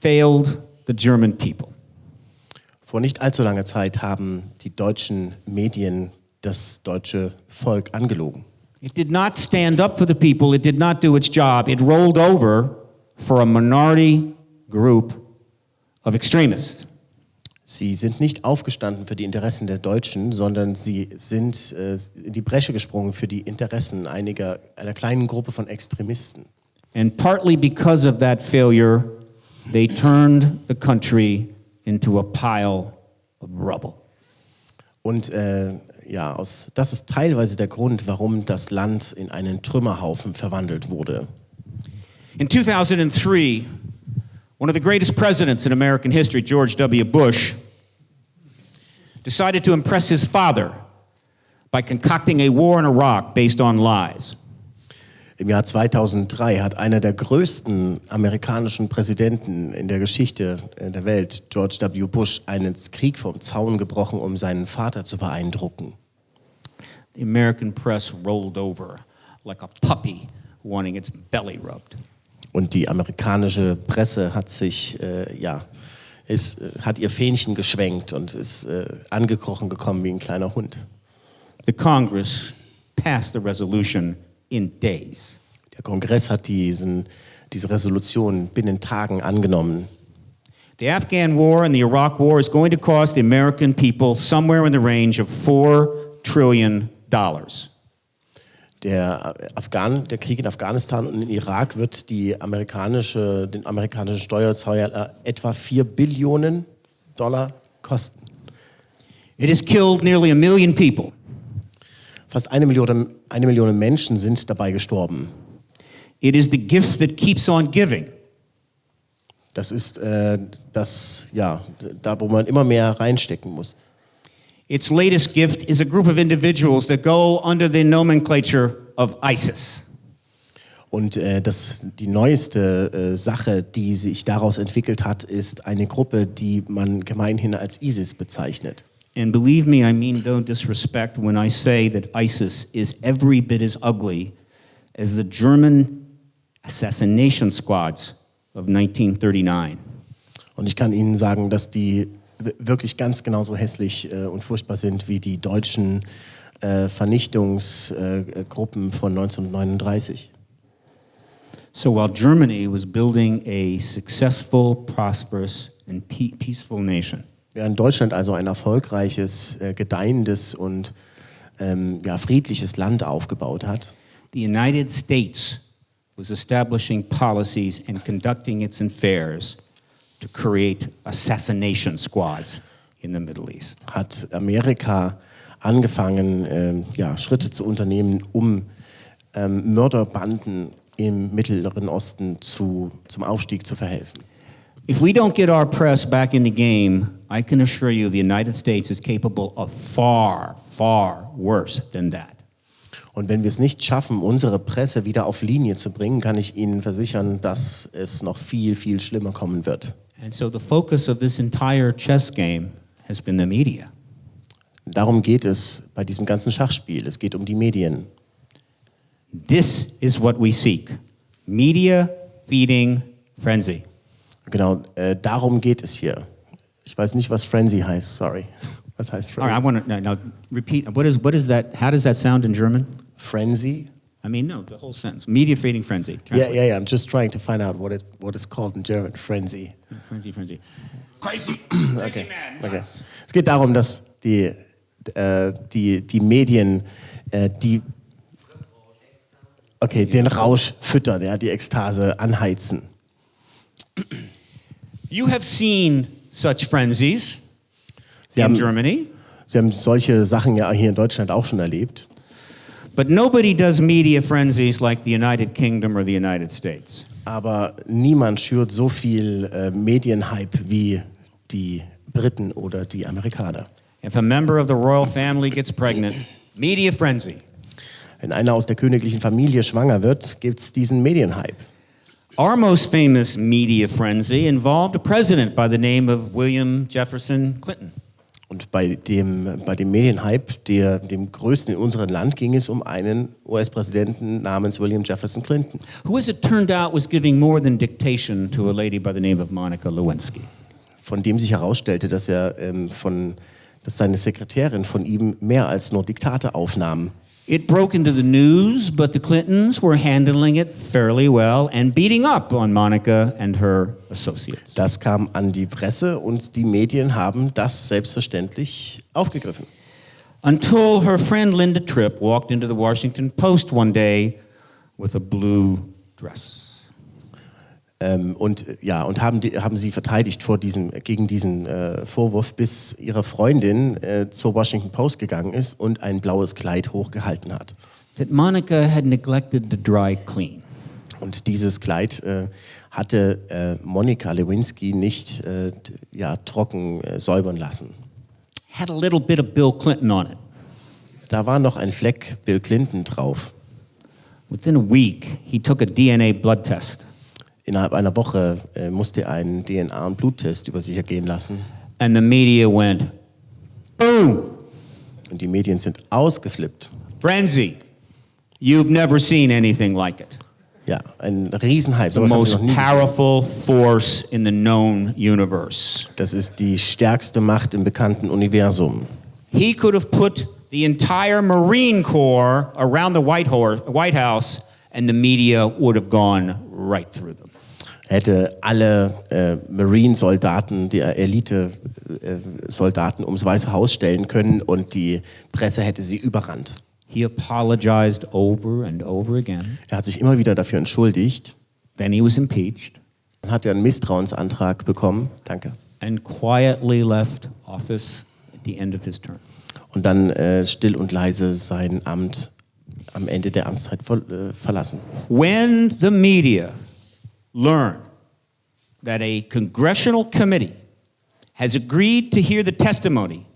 failed the German people. Vor nicht allzu langer Zeit haben die deutschen Medien das deutsche Volk angelogen. It did not stand up for the people. It did not do its job. It rolled over for a minority group of extremists. Sie sind nicht aufgestanden für die Interessen der Deutschen, sondern sie sind in die Bresche gesprungen für die Interessen einer kleinen Gruppe von Extremisten. And partly because of that failure, they turned the country into a pile of rubble. Und das ist teilweise der Grund, warum das Land in einen Trümmerhaufen verwandelt wurde. In 2003, one of the greatest presidents in American history, George W. Bush, decided to impress his father by concocting a war in Iraq based on lies. Im Jahr 2003 hat einer der größten amerikanischen Präsidenten in der Geschichte der Welt, George W. Bush, einen Krieg vom Zaun gebrochen, um seinen Vater zu beeindrucken. The American press rolled over like a puppy wanting its belly rubbed. Und die amerikanische Presse hat hat ihr Fähnchen geschwenkt und ist angekrochen gekommen wie ein kleiner Hund. The Congress passed the resolution in days. Der Kongress hat diese Resolution binnen Tagen angenommen. The Afghan War and the Iraq War is going to cost the American people somewhere in the range of $4 trillion. Der Krieg in Afghanistan und in Irak wird den amerikanischen Steuerzahler etwa $4 Billionen kosten. It has killed nearly 1 million people. Fast 1 Million Menschen sind dabei gestorben. It is the gift that keeps on giving. Das ist da, wo man immer mehr reinstecken muss. Its latest gift is a group of individuals that go under the nomenclature of ISIS. Und die neueste Sache, die sich daraus entwickelt hat, ist eine Gruppe, die man gemeinhin als ISIS bezeichnet. And believe me, I mean no disrespect when I say that ISIS is every bit as ugly as the German assassination squads of 1939. Und ich kann Ihnen sagen, dass die wirklich ganz genauso hässlich und furchtbar sind wie die deutschen Vernichtungsgruppen von 1939. So while Germany was building a successful, prosperous, and peaceful nation, Während Deutschland also ein erfolgreiches, gedeihendes und friedliches Land aufgebaut hat, the United States was establishing policies and conducting its affairs to create assassination squads in the Middle East. hat Amerika angefangen, Schritte zu unternehmen, um Mörderbanden im Mittleren Osten zum Aufstieg zu verhelfen. If we don't get our press back in the game, I can assure you the United States is capable of far, far worse than that. Und wenn wir es nicht schaffen, unsere Presse wieder auf Linie zu bringen, kann ich Ihnen versichern, dass es noch viel, viel schlimmer kommen wird. And so the focus of this entire chess game has been the media. Darum geht es bei diesem ganzen Schachspiel. Es geht um die Medien. This is what we seek. Media feeding frenzy. Genau, darum geht es hier. Ich weiß nicht, was Frenzy heißt, sorry. Was heißt All Frenzy? right, I want to now repeat. What is that? How does that sound in German? Frenzy? I mean, no, the whole sentence. Media feeding frenzy. Yeah. I'm just trying to find out what it's called in German. Frenzy. Frenzy. Crazy. Okay. Es geht darum, dass die Medien den Rausch füttern, ja, die Ekstase anheizen. You have seen such frenzies Sie in haben- Germany, Sie haben solche Sachen ja hier in Deutschland auch schon erlebt. but nobody does media frenzies like the United Kingdom or the United States. Aber niemand schürt so viel Medienhype wie die Briten oder die Amerikaner. If a member of the royal family gets pregnant, media frenzy. Wenn einer aus der königlichen Familie schwanger wird, gibt es diesen Medienhype. Our most famous media frenzy involved a president by the name of William Jefferson Clinton. Und bei dem Medienhype, dem größten in unserem Land, ging es um einen US-Präsidenten namens William Jefferson Clinton, Who, as it turned out, was giving more than dictation to a lady by the name of Monica Lewinsky. von dem sich herausstellte, dass dass seine Sekretärin von ihm mehr als nur Diktate aufnahm. It broke into the news, but the Clintons were handling it fairly well and beating up on Monica and her associates. Das kam an die Presse und die Medien haben das selbstverständlich aufgegriffen. Until her friend Linda Tripp walked into the Washington Post one day with a blue dress. Und haben sie verteidigt gegen diesen Vorwurf, bis ihre Freundin zur Washington Post gegangen ist und ein blaues Kleid hochgehalten hat. That Monica had neglected to dry clean. Und dieses Kleid hatte Monica Lewinsky nicht trocken säubern lassen. Had a little bit of Bill Clinton on it. Da war noch ein Fleck Bill Clinton drauf. Within a week, he took a DNA blood test. Innerhalb einer Woche musste er einen DNA- und Bluttest über sich ergehen lassen. And the media went, boom, Und die Medien sind ausgeflippt. frenzy. You've never seen anything like it. Ja, ein Riesenhype. The Sowas haben sie most noch nie gesehen. powerful force in the known universe. Das ist die stärkste Macht im bekannten Universum. He could have put the entire Marine Corps around the White House and the media would have gone right through them. Hätte alle Marine-Soldaten, die Elite-Soldaten ums Weiße Haus stellen können und die Presse hätte sie überrannt. He apologized over and over again. Er hat sich immer wieder dafür entschuldigt. Then he was impeached Dann hat er einen Misstrauensantrag bekommen. Danke. and quietly left office at the end of his term. Und dann still und leise sein Amt am Ende der Amtszeit verlassen. When the media learn that a congressional committee has agreed to hear the testimony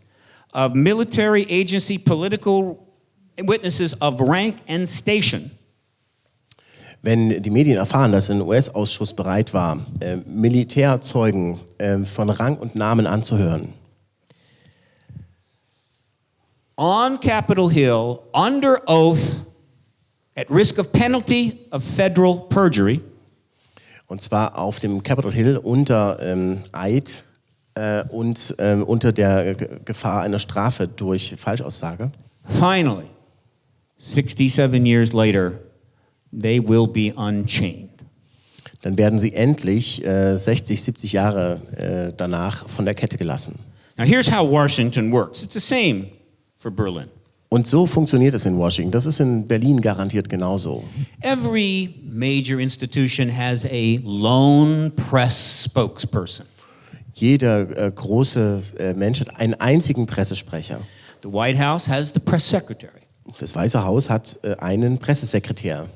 of military agency political witnesses of rank and station, Wenn die Medien erfahren, dass ein US-Ausschuss bereit war, Militärzeugen von Rang und Namen anzuhören, on Capitol Hill, under oath, at risk of penalty of federal perjury, und zwar auf dem Capitol Hill unter Eid und unter der Gefahr einer Strafe durch Falschaussage, finally, 67 years later, they will be unchained. Dann werden sie endlich 60, 70 Jahre danach von der Kette gelassen. Now here's how Washington works. It's the same for Berlin. Und so funktioniert es in Washington. Das ist in Berlin garantiert genauso. Every major institution has a lone press spokesperson. Jeder große Mensch hat einen einzigen Pressesprecher. The White House has the press secretary. Das Weiße Haus hat einen Pressesekretär.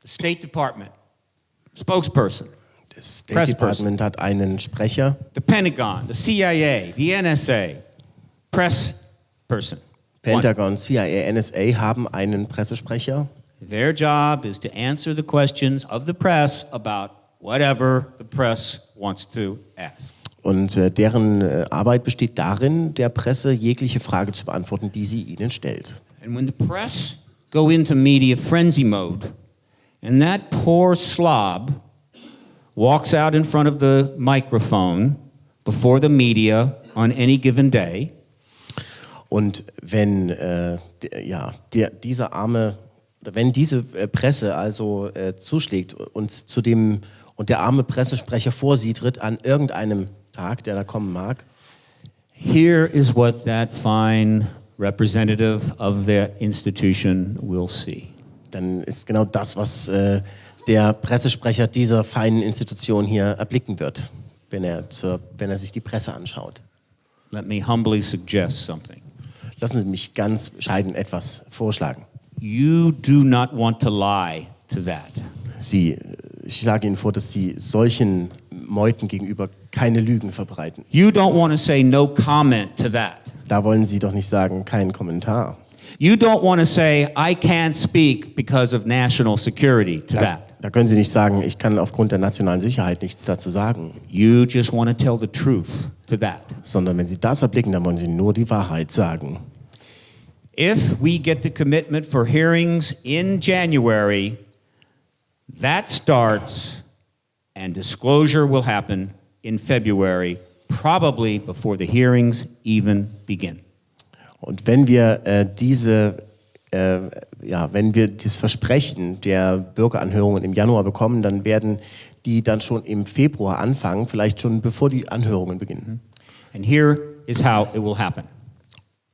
The State Department, spokesperson. Das State Department hat einen Sprecher. The Pentagon, the CIA, the NSA, press person. Pentagon, CIA, NSA haben einen Pressesprecher. Their job is to answer the questions of the press about whatever the press wants to ask. Und deren Arbeit besteht darin, der Presse jegliche Frage zu beantworten, die sie ihnen stellt. And when the press go into media frenzy mode, and that poor slob walks out in front of the microphone before the media on any given day, und wenn wenn diese Presse also zuschlägt und der arme Pressesprecher vor sie tritt an irgendeinem Tag, der da kommen mag, here is what that fine representative of the institution will see. Dann ist genau das, was der Pressesprecher dieser feinen Institution hier erblicken wird, wenn er sich die Presse anschaut. Let me humbly suggest something. Lassen Sie mich ganz bescheiden etwas vorschlagen. You do not want to lie to that. Ich schlage Ihnen vor, dass Sie solchen Meuten gegenüber keine Lügen verbreiten. You don't want to say no comment to that. Da wollen Sie doch nicht sagen, kein Kommentar. You don't want to say I can't speak because of national security to that. Da können Sie nicht sagen, ich kann aufgrund der nationalen Sicherheit nichts dazu sagen. You just want to tell the truth to that. Sondern wenn Sie das erblicken, dann wollen Sie nur die Wahrheit sagen. If we get the commitment for hearings in January, that starts and disclosure will happen in February, probably before the hearings even begin. Und wenn wir dieses Versprechen der Bürgeranhörungen im Januar bekommen, dann werden die dann schon im Februar anfangen, vielleicht schon bevor die Anhörungen beginnen. And here is how it will happen.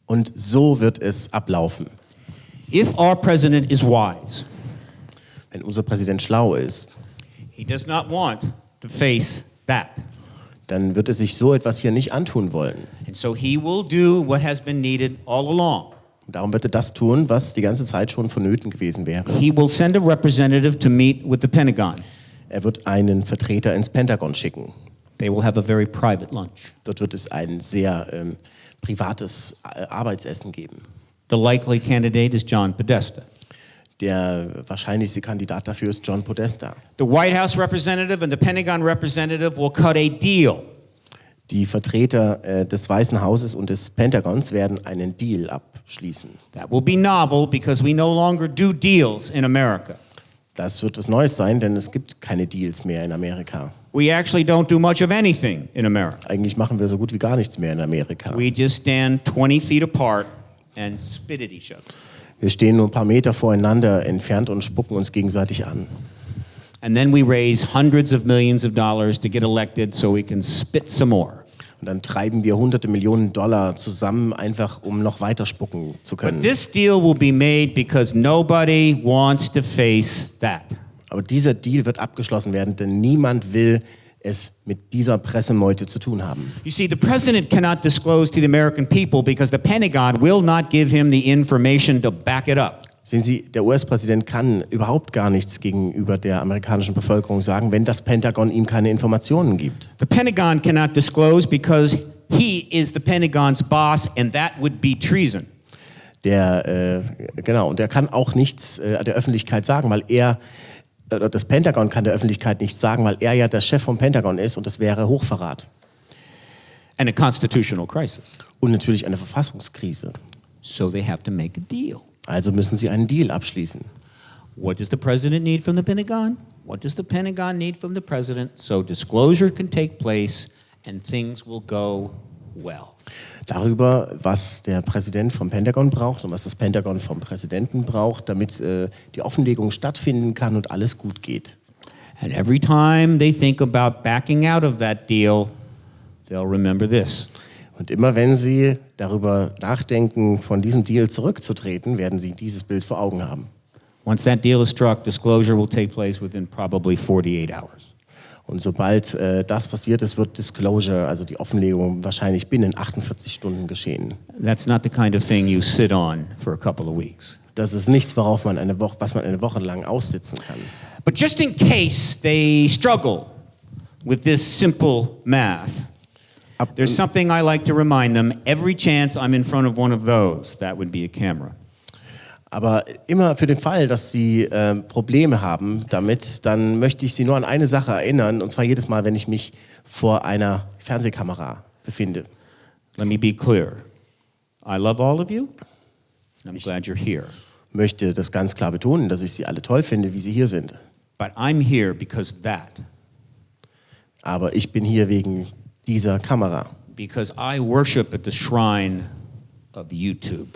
Und so wird es ablaufen. If our president is wise, wenn unser Präsident schlau ist, he does not want to face that. Dann wird er sich so etwas hier nicht antun wollen. And so he will do what has been needed all along. Und darum wird er das tun, was die ganze Zeit schon vonnöten gewesen wäre. He will send a representative to meet with the Pentagon. Er wird einen Vertreter ins Pentagon schicken. They will have a very private lunch. Dort wird es ein sehr privates Arbeitsessen geben. The likely candidate is John Podesta. Der wahrscheinlichste Kandidat dafür ist John Podesta. The White House representative and the Pentagon representative will cut a deal. Die Vertreter des Weißen Hauses und des Pentagons werden einen Deal abschließen. That will be novel because we no longer do deals in America. Das wird was Neues sein, denn es gibt keine Deals mehr in Amerika. We actually don't do much of anything in America. Eigentlich machen wir so gut wie gar nichts mehr in Amerika. We just stand 20 feet apart and spit at each other. Wir stehen nur ein paar Meter voreinander entfernt und spucken uns gegenseitig an. And then we raise hundreds of millions of dollars to get elected so we can spit some more. Und dann treiben wir hunderte Millionen Dollar zusammen, einfach um noch weiter spucken zu können. But this deal will be made because nobody wants to face that. Aber dieser Deal wird abgeschlossen werden, denn niemand will es mit dieser Pressemeute zu tun haben. You see, the president cannot disclose to the American people because the Pentagon will not give him the information to back it up. Sehen Sie, der US-Präsident kann überhaupt gar nichts gegenüber der amerikanischen Bevölkerung sagen, wenn das Pentagon ihm keine Informationen gibt. The Pentagon cannot disclose because he is the Pentagon's boss and that would be treason. Und er kann auch nichts der Öffentlichkeit sagen, weil das Pentagon kann der Öffentlichkeit nichts sagen, weil er ja der Chef vom Pentagon ist und das wäre Hochverrat. And a constitutional crisis. Und natürlich eine Verfassungskrise. So they have to make a deal. Also müssen sie einen Deal abschließen. What does the president need from the Pentagon? What does the Pentagon need from the president? So disclosure can take place and things will go well. Darüber, was der Präsident vom Pentagon braucht und was das Pentagon vom Präsidenten braucht, damit die Offenlegung stattfinden kann und alles gut geht. And every time they think about backing out of that deal, they'll remember this. Und immer wenn Sie darüber nachdenken, von diesem Deal zurückzutreten, werden Sie dieses Bild vor Augen haben. Once that deal is struck, disclosure will take place within probably 48 hours. Und sobald das passiert ist, wird Disclosure, also die Offenlegung, wahrscheinlich binnen 48 Stunden geschehen. That's not the kind of thing you sit on for a couple of weeks. Das ist nichts, was man eine Woche lang aussitzen kann. But just in case they struggle with this simple math, there's something I like to remind them. Every chance I'm in front of one of those, that would be a camera. Aber immer für den Fall, dass Sie Probleme haben damit, dann möchte ich Sie nur an eine Sache erinnern, und zwar jedes Mal, wenn ich mich vor einer Fernsehkamera befinde. Let me be clear. I love all of you. I'm glad you're here. Möchte das ganz klar betonen, dass ich Sie alle toll finde, wie Sie hier sind. But I'm here because of that. Aber ich bin hier wegen dieser Kamera. Because I worship at the shrine of YouTube.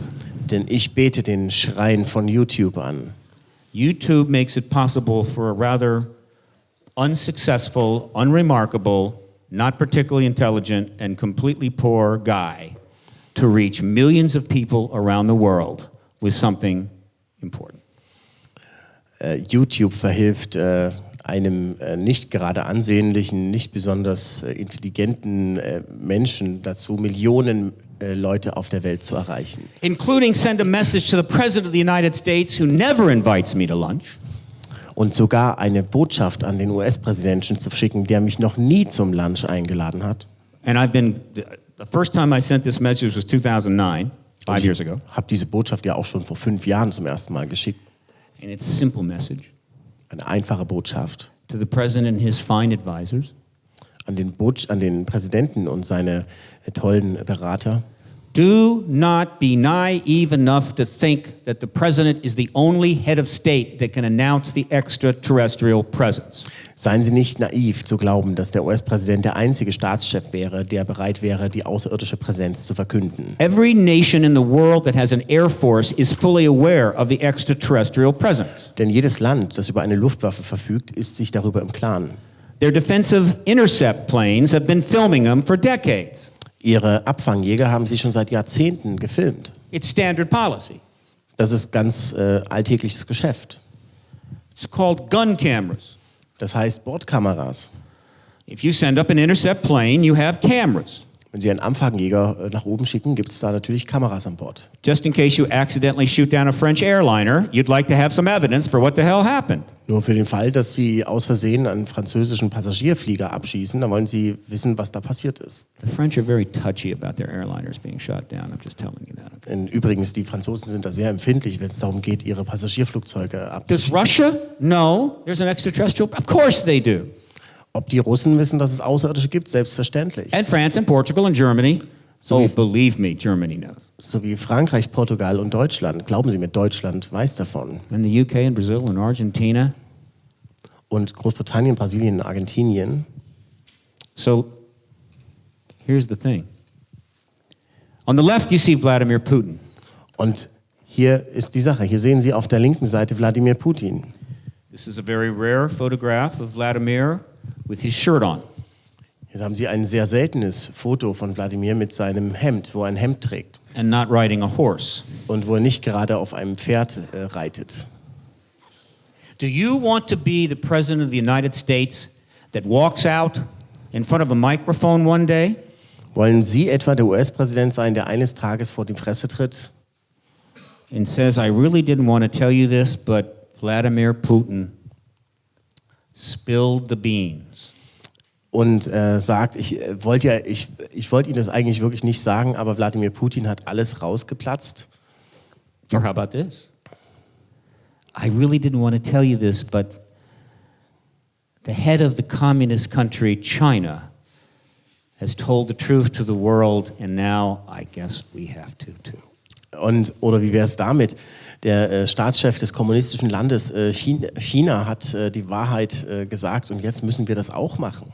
Denn ich bete den Schrein von YouTube an. YouTube makes it possible for a rather unsuccessful, unremarkable, not particularly intelligent, and completely poor guy to reach millions of people around the world with something important. YouTube verhilft einem nicht gerade ansehnlichen, nicht besonders intelligenten Menschen dazu, Millionen Leute auf der Welt zu erreichen. Including send a message to the President of the United States who never invites me to lunch. Und sogar eine Botschaft an den US-Präsidenten zu schicken, der mich noch nie zum Lunch eingeladen hat. And the first time I sent this message was 2009, 5 years ago. Ich habe diese Botschaft ja auch schon vor 5 Jahren zum ersten Mal geschickt. And it's a simple message. Eine einfache Botschaft. To the President and his fine advisors. An den Präsidenten und seine tollen Berater. Do not be naive enough to think that the President is the only head of state that can announce the extraterrestrial presence. Seien Sie nicht naiv zu glauben, dass der US-Präsident der einzige Staatschef wäre, der bereit wäre, die außerirdische Präsenz zu verkünden. Every nation in the world that has an air force is fully aware of the extraterrestrial presence. Denn jedes Land, das über eine Luftwaffe verfügt, ist sich darüber im Klaren. Their defensive intercept planes have been filming them for decades. Ihre Abfangjäger haben sie schon seit Jahrzehnten gefilmt. It's standard policy. Das ist ganz alltägliches Geschäft. It's called gun cameras. Das heißt Bordkameras. If you send up an intercept plane, you have cameras. Wenn Sie einen Abfangjäger nach oben schicken, gibt es da natürlich Kameras an Bord. Just in case you accidentally shoot down a French airliner, you'd like to have some evidence for what the hell happened. Nur für den Fall, dass Sie aus Versehen einen französischen Passagierflieger abschießen, dann wollen Sie wissen, was da passiert ist. The French are very touchy about their airliners being shot down. I'm just telling you that. Übrigens, die Franzosen sind da sehr empfindlich, wenn es darum geht, ihre Passagierflugzeuge Does abzuschießen. Russia know there's an extraterrestrial? Of course they do. Ob die Russen wissen, dass es Außerirdische gibt? Selbstverständlich. And France and Portugal and Germany. So Oh, believe me, Germany knows. So wie Frankreich, Portugal und Deutschland. Glauben Sie mir, Deutschland weiß davon. And the UK and Brazil and Argentina. Und Großbritannien, Brasilien und Argentinien. So here's the thing. On the left you see Vladimir Putin. Und hier ist die Sache. Hier sehen Sie auf der linken Seite Wladimir Putin. This is a very rare photograph of Vladimir with his shirt on. Hier haben Sie ein sehr seltenes Foto von Wladimir mit seinem Hemd, wo er ein Hemd trägt. And not riding a horse. Und wo er nicht gerade auf einem Pferd reitet. Do you want to be the President of the United States that walks out in front of a microphone one day? Wollen Sie etwa der US-Präsident sein, der eines Tages vor die Presse tritt And says, I really didn't want to tell you this, but Vladimir Putin spilled the beans. und sagt, ich wollte Ihnen das eigentlich wirklich nicht sagen, aber Wladimir Putin hat alles rausgeplatzt? Or how about this? I really didn't want to tell you this, but the head of the communist country, China, has told the truth to the world, and now I guess we have to too. Oder wie wäre es damit? Der Staatschef des kommunistischen Landes China hat die Wahrheit gesagt und jetzt müssen wir das auch machen.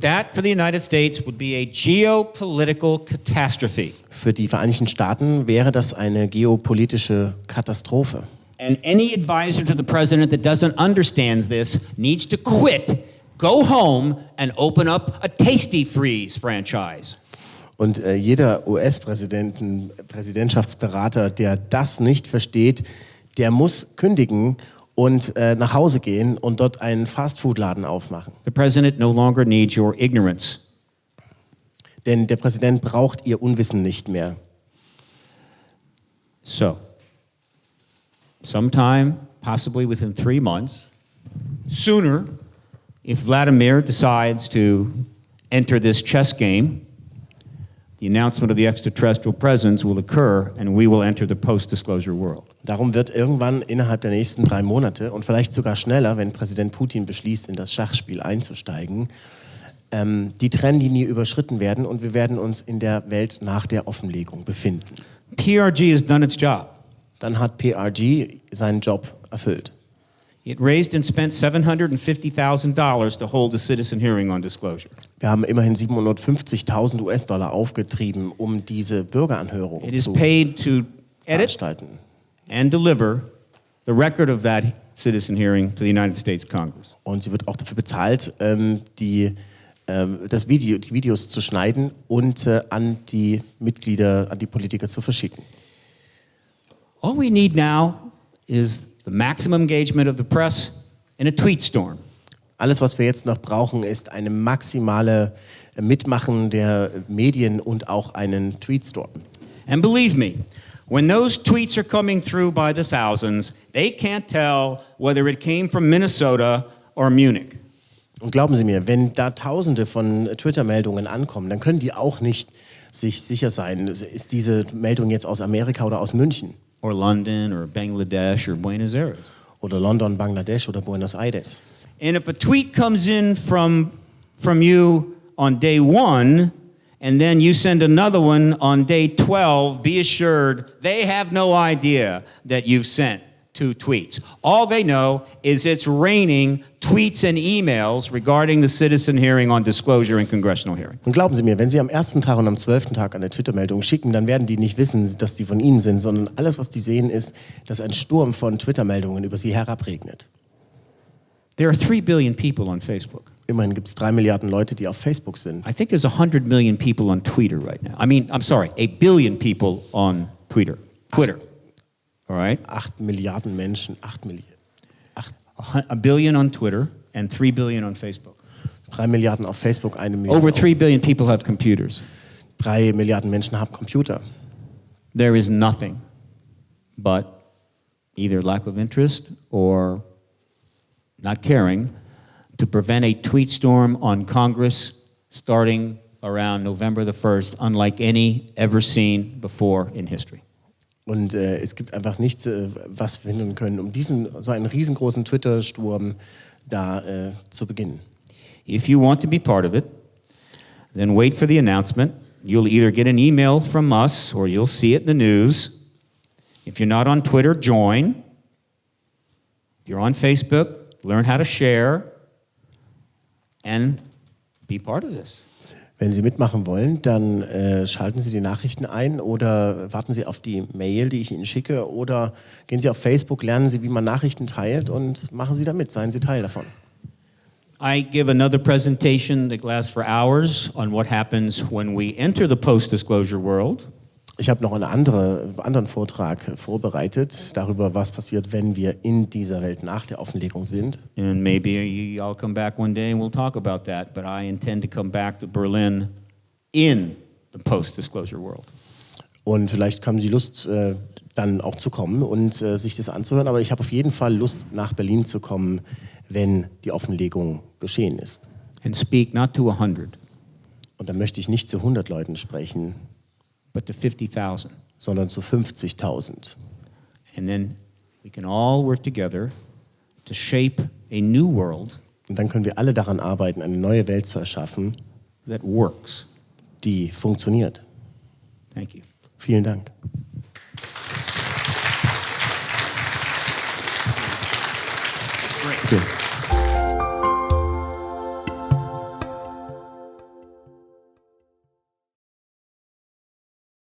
That, for the United States, would be a geopolitical catastrophe. Für die Vereinigten Staaten wäre das eine geopolitische Katastrophe. And any advisor to the president that doesn't understand this needs to quit, go home, and open up a Tasty Freeze franchise. Und jeder US-Präsidentschaftsberater, der das nicht versteht, der muss kündigen und nach Hause gehen und dort einen Fastfood-Laden aufmachen. The president no longer needs your ignorance. Denn der Präsident braucht ihr Unwissen nicht mehr. So, sometime, possibly within 3 months, sooner, if Vladimir decides to enter this chess game, the announcement of the extraterrestrial presence will occur and we will enter the post-disclosure world. Darum wird irgendwann innerhalb der nächsten 3 Monate und vielleicht sogar schneller, wenn Präsident Putin beschließt, in das Schachspiel einzusteigen, die Trennlinie überschritten werden und wir werden uns in der Welt nach der Offenlegung befinden. PRG has done its job. Dann hat PRG seinen Job erfüllt. It raised and spent $750,000 to hold a citizen hearing on disclosure. Wir haben immerhin 750.000 US-Dollar aufgetrieben, um diese Bürgeranhörung It is zu paid to edit veranstalten. and deliver the record of that citizen hearing to the United States Congress. Und sie wird auch dafür bezahlt, die Videos zu schneiden und an die Mitglieder, an die Politiker zu verschicken. All we need now is the maximum engagement of the press and a tweet storm. Alles, was wir jetzt noch brauchen, ist eine maximale Mitmachen der Medien und auch einen Tweetstorm. And believe me, when those tweets are coming through by the thousands, they can't tell whether it came from Minnesota or Munich. Und glauben Sie mir, wenn da Tausende von Twitter-Meldungen ankommen, dann können die auch nicht sich sicher sein, ist diese Meldung jetzt aus Amerika oder aus München? Or London or Bangladesh or Buenos Aires. Oder London, Bangladesch oder Buenos Aires. And if a tweet comes in from you on day 1 and then you send another one on day 12, be assured they have no idea that you've sent 2 tweets. All they know is it's raining tweets and emails regarding the citizen hearing on disclosure and congressional hearing. Und glauben Sie mir, wenn Sie am ersten Tag und am 12. Tag eine Twitter-Meldung schicken, dann werden die nicht wissen, dass die von Ihnen sind, sondern alles, was die sehen, ist, dass ein Sturm von Twitter-Meldungen über Sie herabregnet. There are 3 billion people on Facebook. Immerhin gibt es 3 Milliarden Leute, die auf Facebook sind. I think there's 100 million people on Twitter right now. A billion people on Twitter. All right? 8 Milliarden Menschen, 1 billion on Twitter and 3 billion on Facebook. 3 Milliarden auf Facebook, 1 Milliarde. Over 3 billion people have computers. 3 Milliarden Menschen haben Computer. There is nothing but either lack of interest or not caring to prevent a tweet storm on Congress starting around November the 1st, unlike any ever seen before in history. Und es gibt einfach nichts, was wir finden können, um so einen riesengroßen Twitter-Sturm da zu beginnen. If you want to be part of it, then wait for the announcement. You'll either get an email from us or you'll see it in the news. If you're not on Twitter, join. If you're on Facebook, learn how to share and be part of this. Wenn Sie mitmachen wollen, dann schalten Sie die Nachrichten ein oder warten Sie auf die Mail, die ich Ihnen schicke, oder gehen Sie auf Facebook, lernen Sie, wie man Nachrichten teilt und machen Sie da mit, seien Sie Teil davon. I give another presentation that lasts for hours on what happens when we enter the post-disclosure world. Ich habe noch einen anderen Vortrag vorbereitet darüber, was passiert, wenn wir in dieser Welt nach der Offenlegung sind. And maybe I'll come back one day and we'll talk about that, but I intend to come back to Berlin in the post-disclosure world. Und vielleicht haben Sie Lust, dann auch zu kommen und sich das anzuhören, aber ich habe auf jeden Fall Lust, nach Berlin zu kommen, wenn die Offenlegung geschehen ist. And speak not to 100. Und dann möchte ich nicht zu 100 Leuten sprechen, but to 50,000. sondern zu 50.000. And then we can all work together to shape a new world Und dann können wir alle daran arbeiten, eine neue Welt zu erschaffen, that works. die funktioniert. Thank you. Vielen Dank. Great. Bitte.